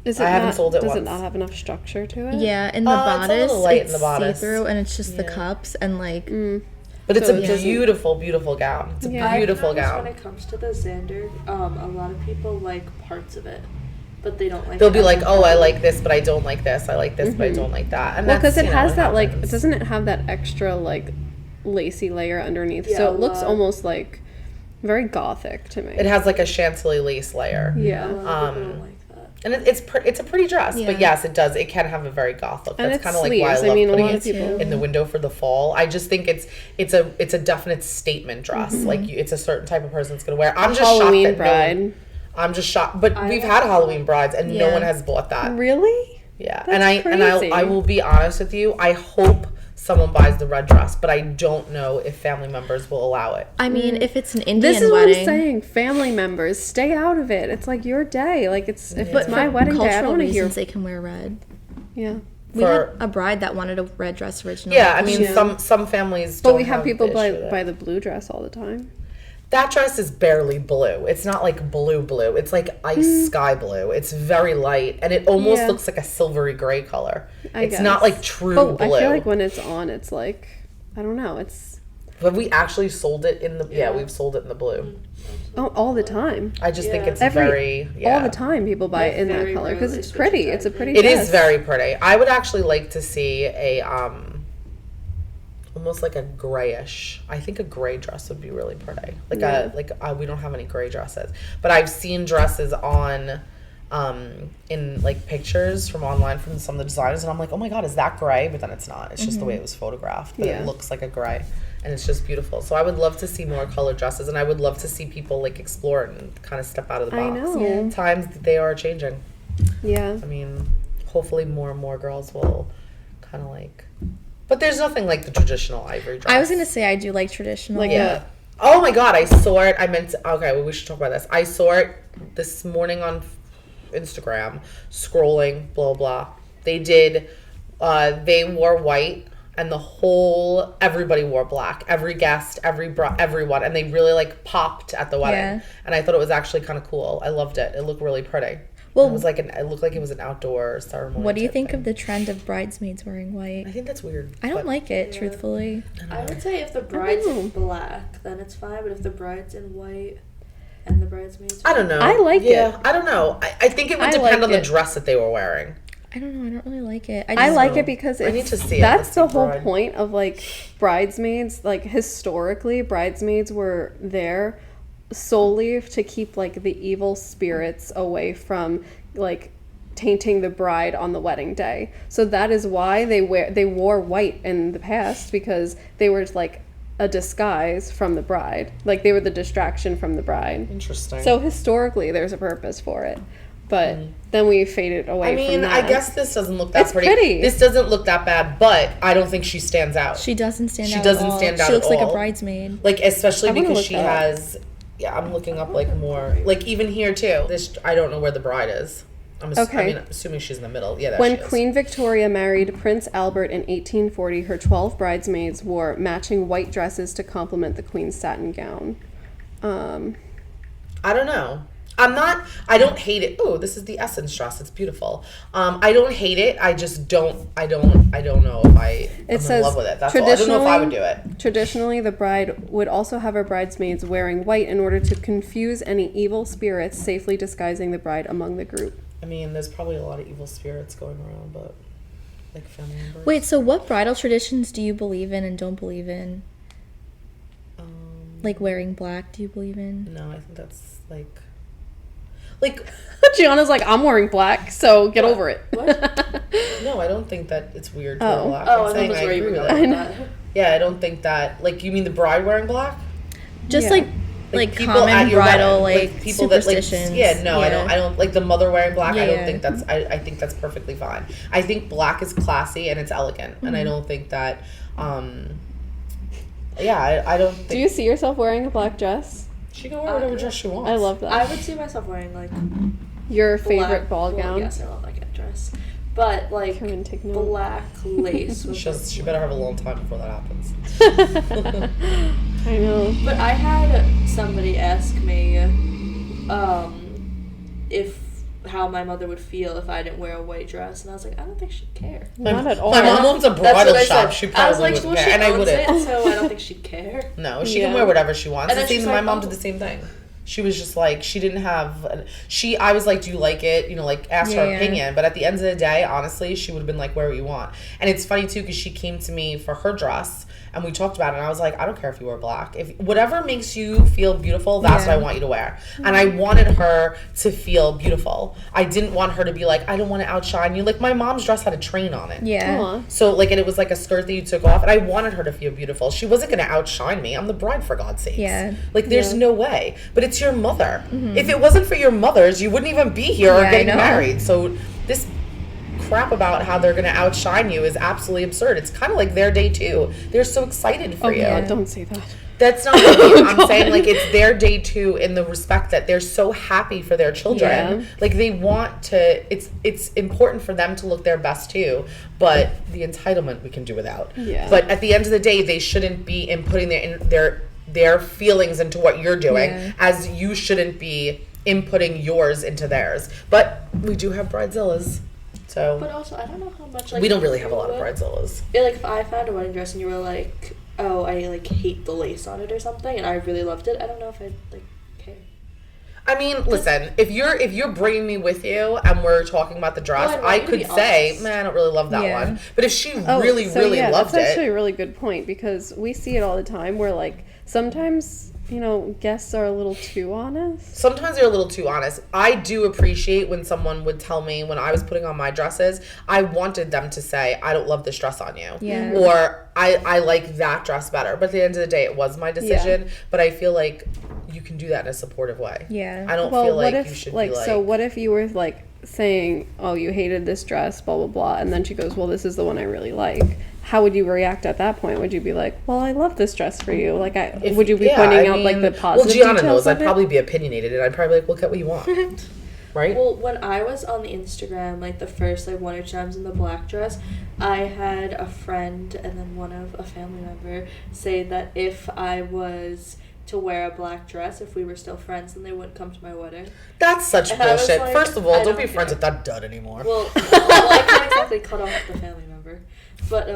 Is it I haven't sold it Does once. it not have enough structure to it? Yeah, in the It's a bodice, little light in it's the bodice. see-through, and it's just the cups and like. but it's So a it doesn't- beautiful, beautiful gown. It's a Yeah. beautiful I've noticed gown. when it comes to the Xander, a lot of people like parts of it, but they don't like. They'll it be as like, a "Oh, I whole. like this, but I don't like this. I like this, but I don't like that." And Well, that's because it has what that like, happens. doesn't it have that extra like lacy layer underneath? Yeah, So a it looks lot. almost like very gothic to me. It has like a chantilly lace layer. A Yeah. lot of people don't like that. And it's a pretty dress, Yeah. but yes, it does. It can have a very goth look. And That's it's kind of like why I sleeves. love I mean, a putting lot it of people- in the window for the fall. I just think it's a definite statement dress. Like it's a certain type of person that's gonna wear. I'm just Halloween shocked that bride. I'm just shocked, but we've had Halloween brides and no Yeah. one has bought that. Really? Yeah, That's and crazy. I will be honest with you. I hope someone buys the red dress, but I don't know if family members will allow it. I mean, if it's an Indian This is wedding, what I'm saying. Family members, stay out of it. It's like your day. Like if but it's my for wedding day, I cultural don't want to hear. reasons, they can wear red. Yeah. We had For- a bride that wanted a red dress originally. Yeah, I mean Yeah. some families. But don't we have people the buy issue with it. the blue dress all the time. That dress is barely blue. It's not like blue. It's like ice sky blue. It's very light, and it almost Yeah. looks like a silvery gray color. I It's guess. not like true But blue. I feel like when it's on, it's like I don't know. It's But we actually sold it in the we've sold it in the blue. all the time. I just think Yeah. it's very All the time people buy it in that very color because rarely it's switch pretty. it It's a back. pretty. It dress. is very pretty. I would actually like to see a almost like a grayish. I think a gray dress would be really pretty. We don't have any gray dresses, but I've seen dresses on in like pictures from online from some of the designers, and I'm like, oh my god, is that gray? But then it's not. It's just the way it was photographed. But Yeah. it looks like a gray, and it's just beautiful. So I would love to see more colored dresses, and I would love to see people like explore it and kind of step out of the I box. know. Yeah. Times they are changing. Yeah. I mean, hopefully more and more girls will kind of like. But there's nothing like the traditional ivory dress. I was gonna say I do like traditional. Like Yeah. Oh my god, I saw it. Okay, well, we should talk about this. I saw it this morning on Instagram, scrolling, blah, blah. They did, they wore white, and everybody wore black. Every guest, everyone. And they really, like, popped at the wedding. Yeah. And I thought it was actually kind of cool. I loved it. It looked really pretty. Well, It was like it looked like it was an outdoor ceremony. what do you type think thing. of the trend of bridesmaids wearing white? I think that's weird. I don't but like it, Yeah. truthfully. I would say if the bride's in black, then it's fine. But if the bride's in white and the bridesmaids, I don't know. I like it. I don't know. I think it would I depend like on the it. dress that they were wearing. I don't know. I don't really like it. I like know. it because I need it's, to see it. that's Let's the see whole Bride. point of like bridesmaids. Like historically, bridesmaids were there solely to keep like the evil spirits away from like tainting the bride on the wedding day. So that is why they wore white in the past, because they were like a disguise from the bride. Like they were the distraction from the bride. Interesting. So historically, there's a purpose for it. But then we faded away I mean, from that. I guess this doesn't look that It's pretty. This doesn't look that bad, but I don't think she stands out. She doesn't stand out. She doesn't at all. stand out She looks at like a all. bridesmaid. Like, especially I wanna because look she that up. has. Yeah, I'm looking up like more. Like even here too. This I don't know where the bride is. I Okay. mean, assuming she's in the middle. Yeah, there When she is. Queen Victoria married Prince Albert in 1840, her 12 bridesmaids wore matching white dresses to complement the Queen's satin gown. I don't know. I don't hate it. Oh, this is the Essence dress. It's beautiful. I don't hate it. I just don't. I don't know if I'm It in love with it. That's all. I don't know if I would do it. Traditionally, the bride would also have her bridesmaids wearing white in order to confuse any evil spirits, safely disguising the bride among the group. I mean, there's probably a lot of evil spirits going around, but like family members. Wait, so what bridal traditions do you believe in and don't believe in? Like wearing black, do you believe in? No, I think that's like. Gianna's like, I'm wearing black, so get over it. No, I don't think that it's weird to Oh. wear black. Oh, I'm I thought saying that's I where you agree were with going it. with that. Yeah, I don't think that. Like, you mean the bride wearing black? Just Yeah. like people common at your bridal wedding, like people that superstitions. like. Yeah, no, I don't like the mother wearing black. Yeah, I don't yeah. think that's. I think that's perfectly fine. I think black is classy and it's elegant, and I don't think that. Yeah, I don't think Do you see yourself wearing a black dress? she can wear whatever dress she wants. I love that. I would see myself wearing like Your favorite black, ball well, gown? Yes, I love that dress, but like Come and take note. black lace. With She better have a long time before that happens. I know. But I had somebody ask me if how my mother would feel if I didn't wear a white dress, and I was like, I don't think she'd care. Not at all. My mom owns a That's bridal what I shop. said. She I was probably like, wouldn't well, care, she and I owns wouldn't. it, so I don't think she'd care. No, she Yeah. can wear whatever she wants. And The then same. she's My like, mom oh. did the same thing. She was just like, she didn't have. I was like, do you like it? You know, like ask her Yeah. opinion. But at the end of the day, honestly, she would have been like, wear what you want. And it's funny too because she came to me for her dress. And we talked about it, and I was like, I don't care if you wear black. If whatever makes you feel beautiful, that's Yeah. what I want you to wear. And I wanted her to feel beautiful. I didn't want her to be like, I don't want to outshine you. Like my mom's dress had a train on it. Yeah. Aw. So like, and it was like a skirt that you took off, and I wanted her to feel beautiful. She wasn't going to outshine me. I'm the bride, for God's sakes. Yeah. Like there's Yeah. no way. But it's your mother. If it wasn't for your mothers, you wouldn't even be here or Yeah, I getting know. married. So this crap about how they're going to outshine you is absolutely absurd. It's kind of like their day too. They're so excited for you. God, don't say that. That's not what I mean. I'm saying like it's their day too in the respect that they're so happy for their children. Yeah. Like they want to it's important for them to look their best too, but the entitlement we can do without. Yeah. But at the end of the day, they shouldn't be inputting their feelings into what you're doing, Yeah. as you shouldn't be inputting yours into theirs. But we do have bridezillas. So But also, I don't know how much like we don't really have a lot of you would- bridezillas. Yeah, like if I found a wedding dress and you were like, oh, I like hate the lace on it or something, and I really loved it, I don't know if I'd like care. I mean, listen, if you're bringing me with you and we're talking about the dress, Well, I I want you to could be say, honest. man, I don't really love that Yeah. one. But if she Oh, really, so really yeah, loved that's actually it, a really good point, because we see it all the time where like sometimes, you know, guests are a little too honest. sometimes they're a little too honest. I do appreciate when someone would tell me when I was putting on my dresses, I wanted them to say, I don't love this dress on you. Yeah. Or I like that dress better. But at the end of the day, it was my decision. But I feel like you can do that in a supportive way. Yeah. I don't Well, feel like what if you should like, be like, so what if you were like saying, oh, you hated this dress, blah blah blah, and then she goes, well, this is the one I really like. How would you react at that point? Would you be like, well, I love this dress for you? Like, would you be pointing out like the positive Well, Gianna details knows. I'd of it? probably be opinionated, and I'd probably be like, look at what you want. Right? Well, when I was on the Instagram, like the first like 1 or 2 times in the black dress, I had a friend and then one of a family member say that if I was to wear a black dress if we were still friends, and they wouldn't come to my wedding. That's such And I was bullshit. like, First of all, I don't be don't friends care. with that dud anymore. Well, I can't exactly cut off the family member, but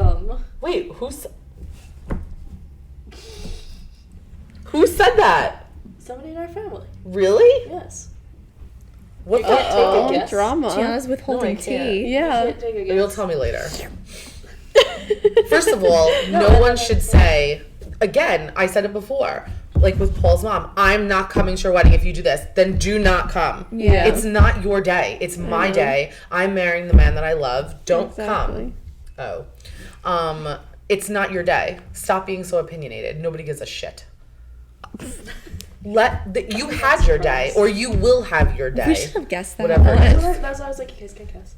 Wait, who said that? somebody in our family. Really? Yes. What You the? can't take a Oh, guess. drama. Gianna's withholding No, I can't. tea. Yeah. You can't take a guess. You'll tell me later. First of all, no I one don't should know. say, again, I said it before, like with Paul's mom, I'm not coming to your wedding if you do this. Then do not come. Yeah. It's not your day. It's my day. I'm marrying the man that I love. Don't Exactly. come. Oh. It's not your day. Stop being so opinionated. Nobody gives a shit. You had your day, or you will have your day. We should have guessed that. Whatever it is. That's why I was like, you guys can guess.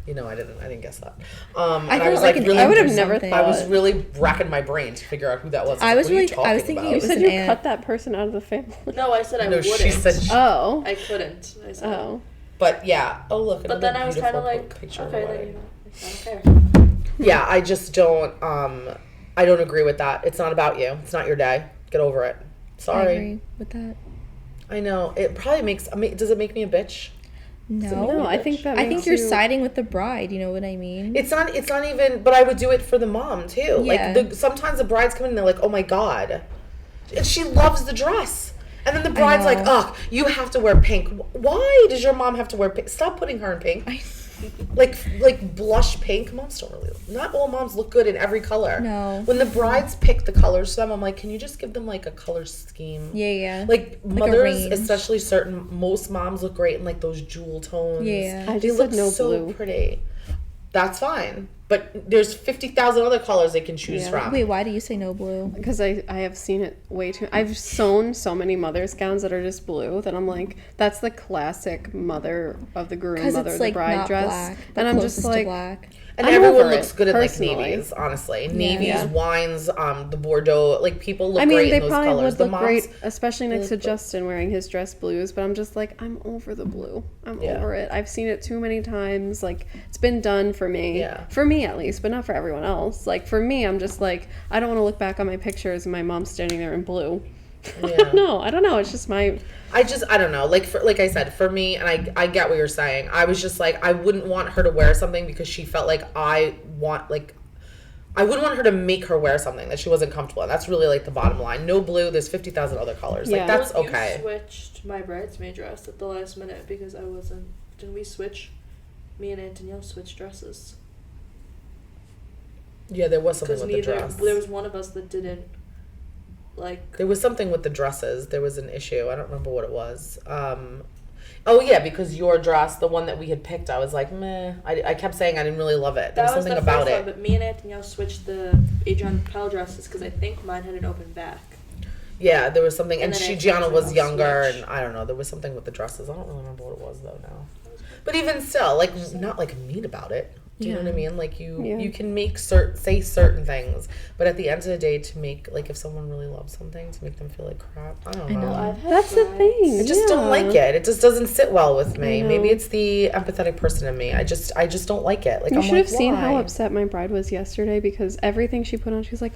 You know, I didn't guess that. And I I thought was like like an really. I would have or never something. I was thought. really racking my brain to figure out who that was. I was What are you really- I was talking thinking about? You it was said an you aunt. cut that person out of the family. No, I said I No, wouldn't. she said. Oh. I couldn't. I said. Oh. But yeah. Oh look. But then I was kind of like, picture okay, of the then wedding. I don't care. Yeah, I just don't. I don't agree with that. It's not about you. It's not your day. Get over it. I Sorry. agree with that. I know. It probably makes. Does it make me a bitch? No, I think that I think makes you're you- siding with the bride. You know what I mean? It's not even. But I would do it for the mom too. Yeah. Like sometimes the brides come in and they're like, "Oh my god," and she loves the dress. And then the bride's like, know. "Oh, you have to wear pink. Why does your mom have to wear pink? Stop putting her in pink." Like blush pink. Moms don't really. Not all moms look good in every color. No. When the brides pick the colors for them, I'm like, can you just give them like a color scheme? Yeah. Like a mothers, range. especially most moms look great in like those jewel tones. Yeah. I They just look said no so blue. pretty. That's fine. But there's 50,000 other colors they can choose Yeah. from. Wait, why do you say no blue? Because I have seen it way too. I've sewn so many mother's gowns that are just blue that I'm like, that's the classic mother of the groom, Because mother it's of the like bride not dress, black. and I'm just closest to like, black. And I'm everyone over looks it, good in like personally. navies, honestly. Navies, Yeah. wines, the Bordeaux. Like people look I mean, great they in those probably colors. would The look moms, great, especially next to look great. Justin wearing his dress blues. But I'm just like, I'm over the blue. I'm Yeah. over it. I've seen it too many times. Like it's been done for me, Yeah. for me at least, but not for everyone else. Like for me, I'm just like, I don't want to look back on my pictures and my mom standing there in blue. Yeah. I don't know. It's just my. I don't know. Like I said, for me, and I get what you're saying. I was just like, I wouldn't want her to wear something because she felt like I wouldn't want her to make her wear something that she wasn't comfortable in. That's really like the bottom line. No blue. There's 50,000 other colors. Yeah. Like that's Well, okay. You switched my bridesmaid dress at the last minute because I wasn't. Didn't we switch? Me and Antonio switched dresses. Yeah, there was something Because with the dress. there was one of us that didn't like. There was something with the dresses. There was an issue. I don't remember what it was. Oh yeah, because your dress, the one that we had picked, I was like, meh. I kept saying I didn't really love it. There was something the about first it. one, but me and Antonio switched the Adrian Pell dresses because I think mine had an open back. Yeah, there was something, and And then I Gianna told was her to younger, switch. and I don't know. There was something with the dresses. I don't really remember what it was though now. But even still, like not like mean about it. Do you know what I mean? Like you can make say certain things, but at the end of the day, to make like if someone really loves something, to make them feel like crap. I don't know. I've had That's the brides. thing. I just don't like it. It just doesn't sit well with me. know. Maybe it's the empathetic person in me. I just don't like it. Like You I'm should like, have seen how why? upset my bride was yesterday because everything she put on, she was like,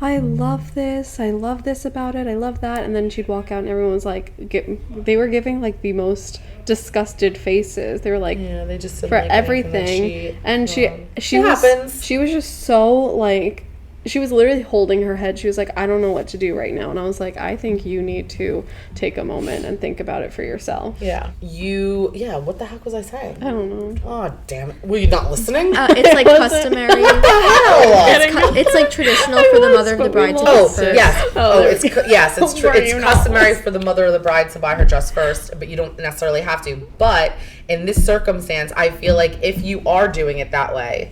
I love this. I love this about it. I love that. And then she'd walk out and everyone was like, they were giving like the most disgusted faces. They were like, Yeah, they just didn't for like anything that everything. And she It was, happens. she was just so like, she was literally holding her head. She was like, I don't know what to do right now. And I was like, I think you need to take a moment and think about it for yourself. Yeah. What the heck was I saying? I don't know. Oh, damn it. Were you not listening? It's like customary. Hell! It's like traditional for the mother of the bride to Oh, go first. yes. Oh, It's true. were It's you not customary for the mother of the bride to buy her dress first, but you don't necessarily have to. But in this circumstance, I feel like if you are doing it that way,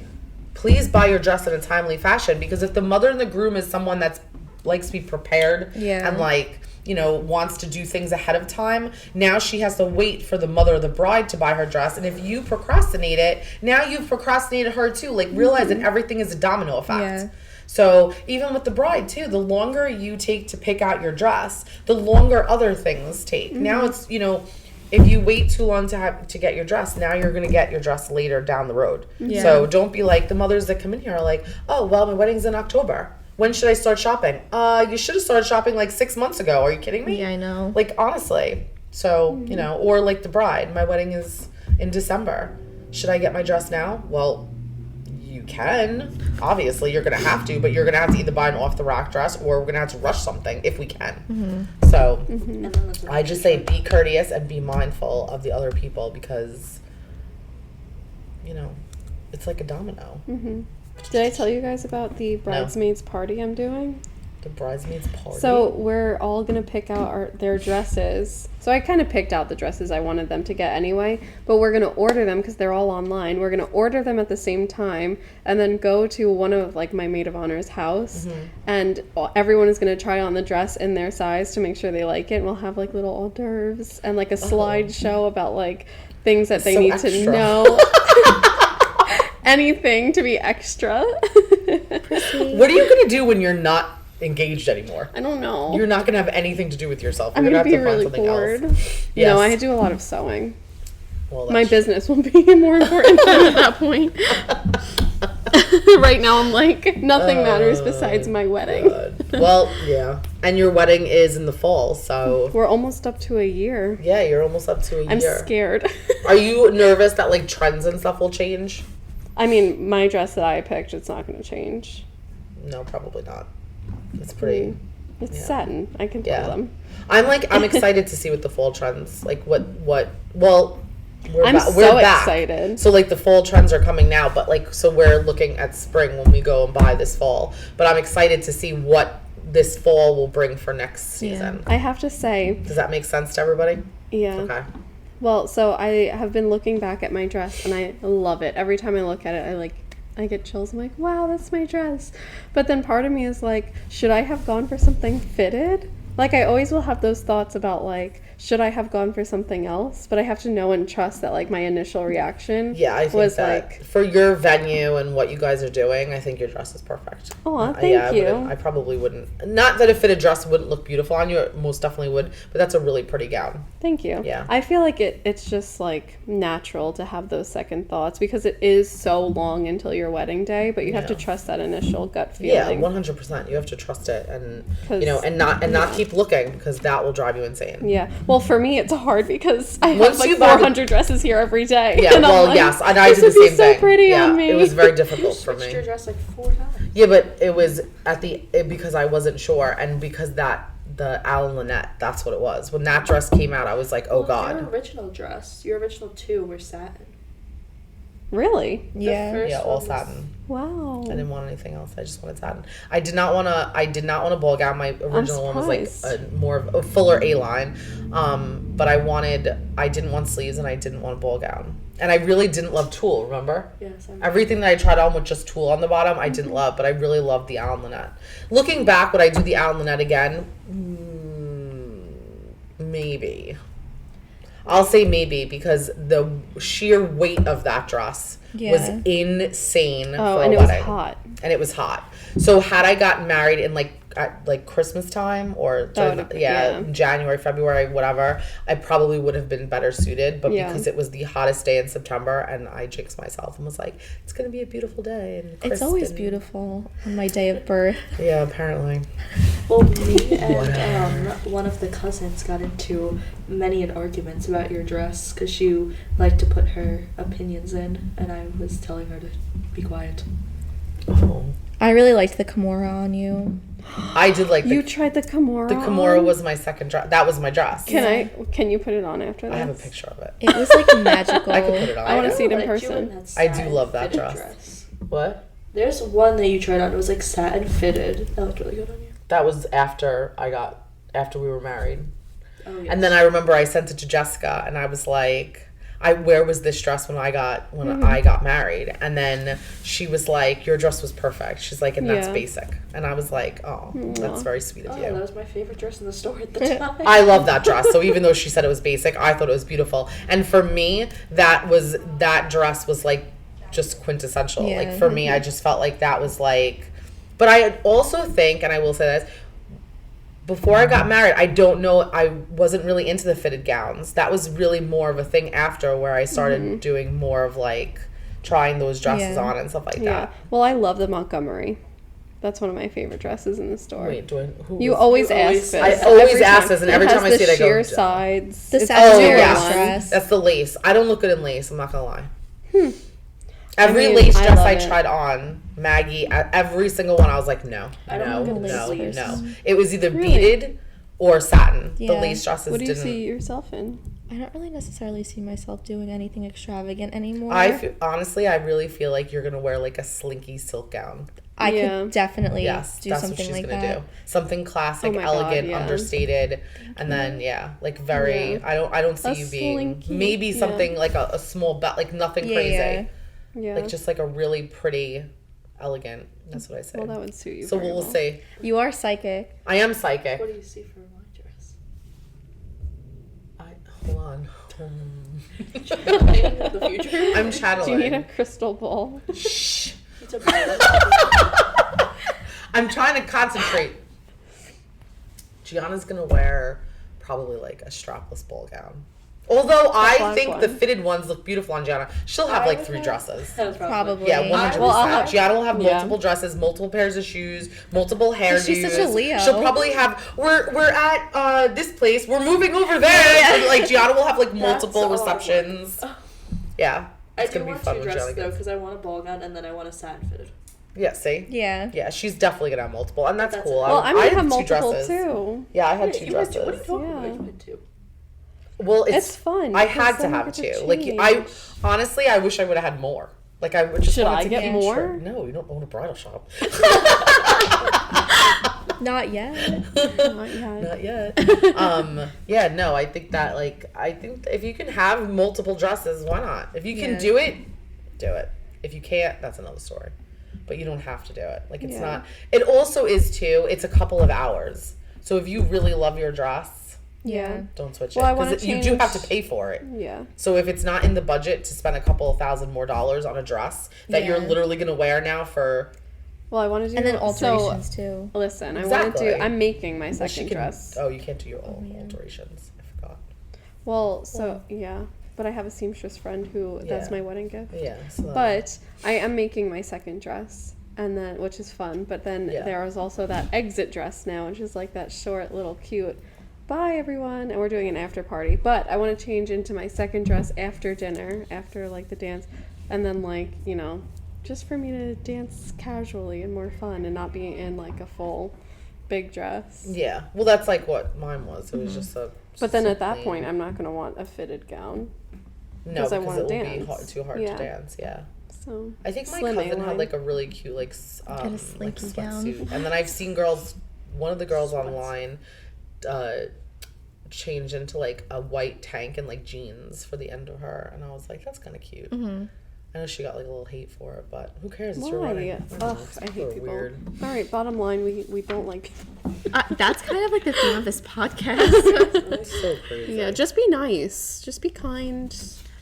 please buy your dress in a timely fashion, because if the mother and the groom is someone that's likes to be prepared and like, you know, wants to do things ahead of time, now she has to wait for the mother of the bride to buy her dress. And if you procrastinate it, now you've procrastinated her too. Like, realize that everything is a domino effect. Yeah. So even with the bride too, the longer you take to pick out your dress, the longer other things take. Now it's, you know, if you wait too long to get your dress, now you're going to get your dress later down the road. Yeah. So don't be like the mothers that come in here are like, oh, well, my wedding's in October. when should I start shopping? You should have started shopping like 6 months ago. Are you kidding me? Yeah, I know. Like, honestly. So, you know, or like the bride. My wedding is in December. Should I get my dress now? Well, you can. Obviously, you're going to have to, but you're going to have to either buy an off-the-rack dress or we're going to have to rush something if we can. So, I just say be courteous and be mindful of the other people because, you know, it's like a domino. Did I tell you guys about the bridesmaids party I'm doing? The bridesmaids party? So we're all going to pick out their dresses. So I kind of picked out the dresses I wanted them to get anyway, but we're going to order them because they're all online. We're going to order them at the same time and then go to one of like my maid of honor's house and everyone is going to try on the dress in their size to make sure they like it. And we'll have like little hors d'oeuvres and like a slideshow about like things that they need to know. Anything to be extra. What are you going to do when you're not engaged anymore? I don't know. You're not going to have anything to do with yourself. I'm You're going to be have to really find something bored. else. Yes. No, I do a lot of sewing. Well, my business will be more important at that point. Right now I'm like, nothing matters besides my wedding. Well, yeah. And your wedding is in the fall, so... We're almost up to a year. Yeah, you're almost up to a year. I'm scared. Are you nervous that like trends and stuff will change? I mean, my dress that I picked, it's not going to change. No, probably not. It's pretty... It's satin. I can tell them. I'm excited to see what the fall trends, like what well, we're back. Excited. So like the fall trends are coming now, but like, so we're looking at spring when we go and buy this fall. But I'm excited to see what this fall will bring for next season. I have to say... Does that make sense to everybody? Yeah. Okay. Well, so I have been looking back at my dress and I love it. Every time I look at it, I get chills. I'm like, wow, that's my dress. But then part of me is like, should I have gone for something fitted? Like, I always will have those thoughts about, like, should I have gone for something else? But I have to know and trust that, like, my initial reaction I think was, that like... For your venue and what you guys are doing, I think your dress is perfect. Oh, thank you. I probably wouldn't... Not that a fitted dress wouldn't look beautiful on you. It most definitely would. But that's a really pretty gown. Thank you. Yeah. I feel like it's just, like, natural to have those second thoughts because it is so long until your wedding day, but you have to trust that initial gut feeling. Yeah, 100%. You have to trust it and, you know, and not keep looking because that will drive you insane. Yeah. Well, for me, it's hard because I have like 400 dresses here every day. Yeah, and well, yes, and I did the same thing. So pretty on me. It was very difficult for me. You switched your dress like 4 times. Yeah, but it was because I wasn't sure and because the Alan Lynette, that's what it was. When that dress came out, I was like, oh God. Your original dress, your original 2 were satin. Really? Yeah. Yeah, all satin. Wow. I didn't want anything else. I just wanted satin. I did not want a ball gown. My original one was like more of a fuller A-line. But I didn't want sleeves and I didn't want a ball gown. And I really didn't love tulle, remember? Yes. Everything that I tried on with just tulle on the bottom, I didn't love, but I really loved the Alan Lynette. Looking back, would I do the Alan Lynette again? Maybe. I'll say maybe because the sheer weight of that dress was insane for a wedding. It was hot. And it was hot. So had I gotten married in like Christmas time or January, February, whatever, I probably would have been better suited. But because it was the hottest day in September and I jinxed myself and was like, it's going to be a beautiful day. And it's always beautiful on my day of birth. Yeah, apparently. Well, me and one of the cousins got into many arguments about your dress because she liked to put her opinions in and I was telling her to be quiet. Oh. I really liked the Kimura on you. I did like You tried the Kimura. The Kimura was my second dress. That was my dress. Can you put it on after that? I have a picture of it. It was like magical. I could put it on. I want to see it in person. I do love that dress. What? There's one that you tried on. It was like satin fitted. That looked really good on you. That was after we were married. Oh, yes. And then I remember I sent it to Jessica and I was like, where was this dress when I got married? And then she was like, your dress was perfect. She's like, and that's basic. And I was like, oh, that's very sweet of you. That was my favorite dress in the store at the time. I love that dress. So even though she said it was basic, I thought it was beautiful. And for me, that dress was like just quintessential. Yeah. Like for me, I just felt like that was like, but I also think, and I will say this, before I got married, I don't know, I wasn't really into the fitted gowns. That was really more of a thing after where I started doing more of like trying those dresses on and stuff like that. Well, I love the Montgomery. That's one of my favorite dresses in the store. Wait, You always ask this. I always ask this, and every time I see it, I go. Sheer sides. The It's Sagittarius one. dress. That's the lace. I don't look good in lace. I'm not gonna lie. Every mean, lace I dress love I it. tried on, Maggie, every single one, I was like, no, I don't no, look at no, lace no. It was either Really? beaded or satin. The Yeah. lace dresses What do you didn't. see yourself in? I don't really necessarily see myself doing anything extravagant anymore. Honestly, I really feel like you're gonna wear like a slinky silk gown. I Yeah. could definitely Yes, do that's something what she's like gonna that. do. Something classic, Oh my God, elegant, yeah. understated, and then like very. Yeah. I don't see A you being slinky, maybe yeah. something like a small belt, like nothing crazy, Yeah. Yeah. like just like a really pretty, elegant. That's what I say. Well, that would suit you. So very we'll well. see. You are psychic. I am psychic. What do you see for my dress? Hold on. The future. I'm channeling. Do you need a crystal ball? Shh. It's a bride. I'm trying to concentrate. Gianna's gonna wear probably like a strapless ball gown. Although I black think one. the fitted ones look beautiful on Gianna. She'll have like 3 dresses. Probably. Yeah, 100%. Well, I'll have- Gianna will have Yeah. multiple dresses, multiple pairs of shoes, multiple hairdos. She's such a Leo. She'll probably have. We're at this place. We're moving over there. And, like Gianna will have like multiple all I want. receptions. Yeah, I it's do gonna be want fun 2 when dresses Gianna though, gets. because I want a ball gown and then I want a satin fitted. Yeah, see. Yeah. Yeah, she's definitely gonna have multiple, and that's That's cool. it. Well, I I'm gonna had have 2 multiple dresses. too. Yeah, I had Wait, 2 you had dresses. two? What are you talking Yeah. about? You had 2. Well, It's fun. I because had to then you have get to 2. Like I change. honestly, I wish I would have had more. Like I would just Should wanted I to get keep more? sure. No, you don't own a bridal shop. Not yet. Not yet. Not yet. Yeah, no, I think that if you can have multiple dresses, why not? If you can Yeah. do it, do it. If you can't, that's another story. But you don't have to do it. Like it's Yeah. not. It also is too. It's a couple of hours. So if you really love your dress, Yeah. don't switch Well, I it wanna because you do have to change- pay for it. Yeah. So if it's not in the budget to spend a couple of $1,000 more on a dress that you're Yeah. literally gonna wear now for, Well, I want to do And then so. alterations too. Listen, I want to Exactly. do. I'm making my well, she second can, dress. oh, you can't do your own alterations. I forgot. Well, so yeah, but I have a seamstress friend who that's Yeah. my wedding gift. Yeah. So But I am making my second dress, and then which is fun. But then Yeah. there is also that exit dress now, which is like that short little cute. Bye everyone, and we're doing an after party. But I want to change into my second dress after dinner, after like the dance, and then like just for me to dance casually and more fun, and not be in like a full big dress. yeah. Well, that's like what mine was. It was just a. But then so at that plain. point, I'm not gonna want a fitted gown. no, 'cause I because wanna it would dance. be too hard Yeah. to dance. Yeah. So I think my slim cousin A-line. had like a really cute like a slinky gown. sweatsuit, and then I've seen girls. One of the girls online, change into like a white tank and like jeans for the end of her, and I was like, that's kind of cute. Mm-hmm. I know she got like a little hate for it, but who cares? It's your Why? wedding. Ugh, know, it's I hate super people. weird. All right, bottom line, we don't like people. That's kind of like the theme of this podcast. It's so crazy. Yeah, just be nice. Just be kind.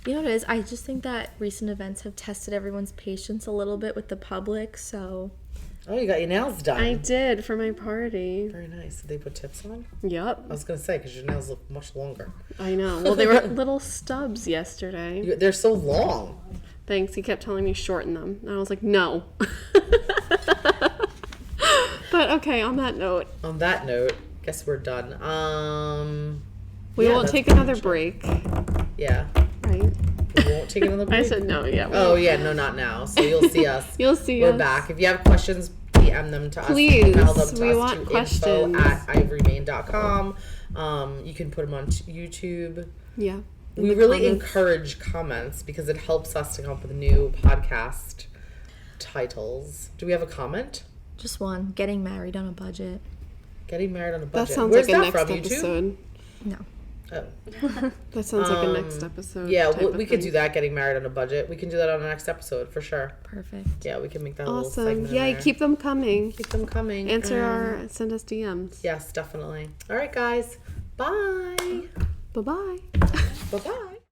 You know what it is? I just think that recent events have tested everyone's patience a little bit with the public, so. Oh, you got your nails done. I did for my party. Very nice. Did they put tips on? Yep, I was gonna say because your nails look much longer. I know. Well, they were little stubs yesterday. They're so long. Thanks. He kept telling me shorten them, and I was like, no. But okay. On that note, On that note, guess we're done. we Yeah, will that's take pretty another much it. break. Yeah. Right? We won't take another break. I said no. Yeah. we Oh won't. yeah, no, not now. So you'll see us. You'll see We're us. back. If you have questions, DM them to Please, us. Email them to we us want to questions. info@ivorymain.com. You can put them on YouTube. Yeah. in We the really comments. encourage comments because it helps us to come up with new podcast titles. Do we have a comment? Just one. Getting married on a budget. Getting married on a That budget. sounds Where's like a that next from? YouTube? episode. No. Oh. That sounds like a next episode. Yeah, type we of could thing. do that. Getting married on a budget. We can do that on the next episode for sure. Perfect. Yeah, we can make that a little Awesome. segment. Yeah, in there. keep them coming. Keep them coming. Send us DMs. Yes, definitely. All right, guys. Bye. Bye bye. Bye bye.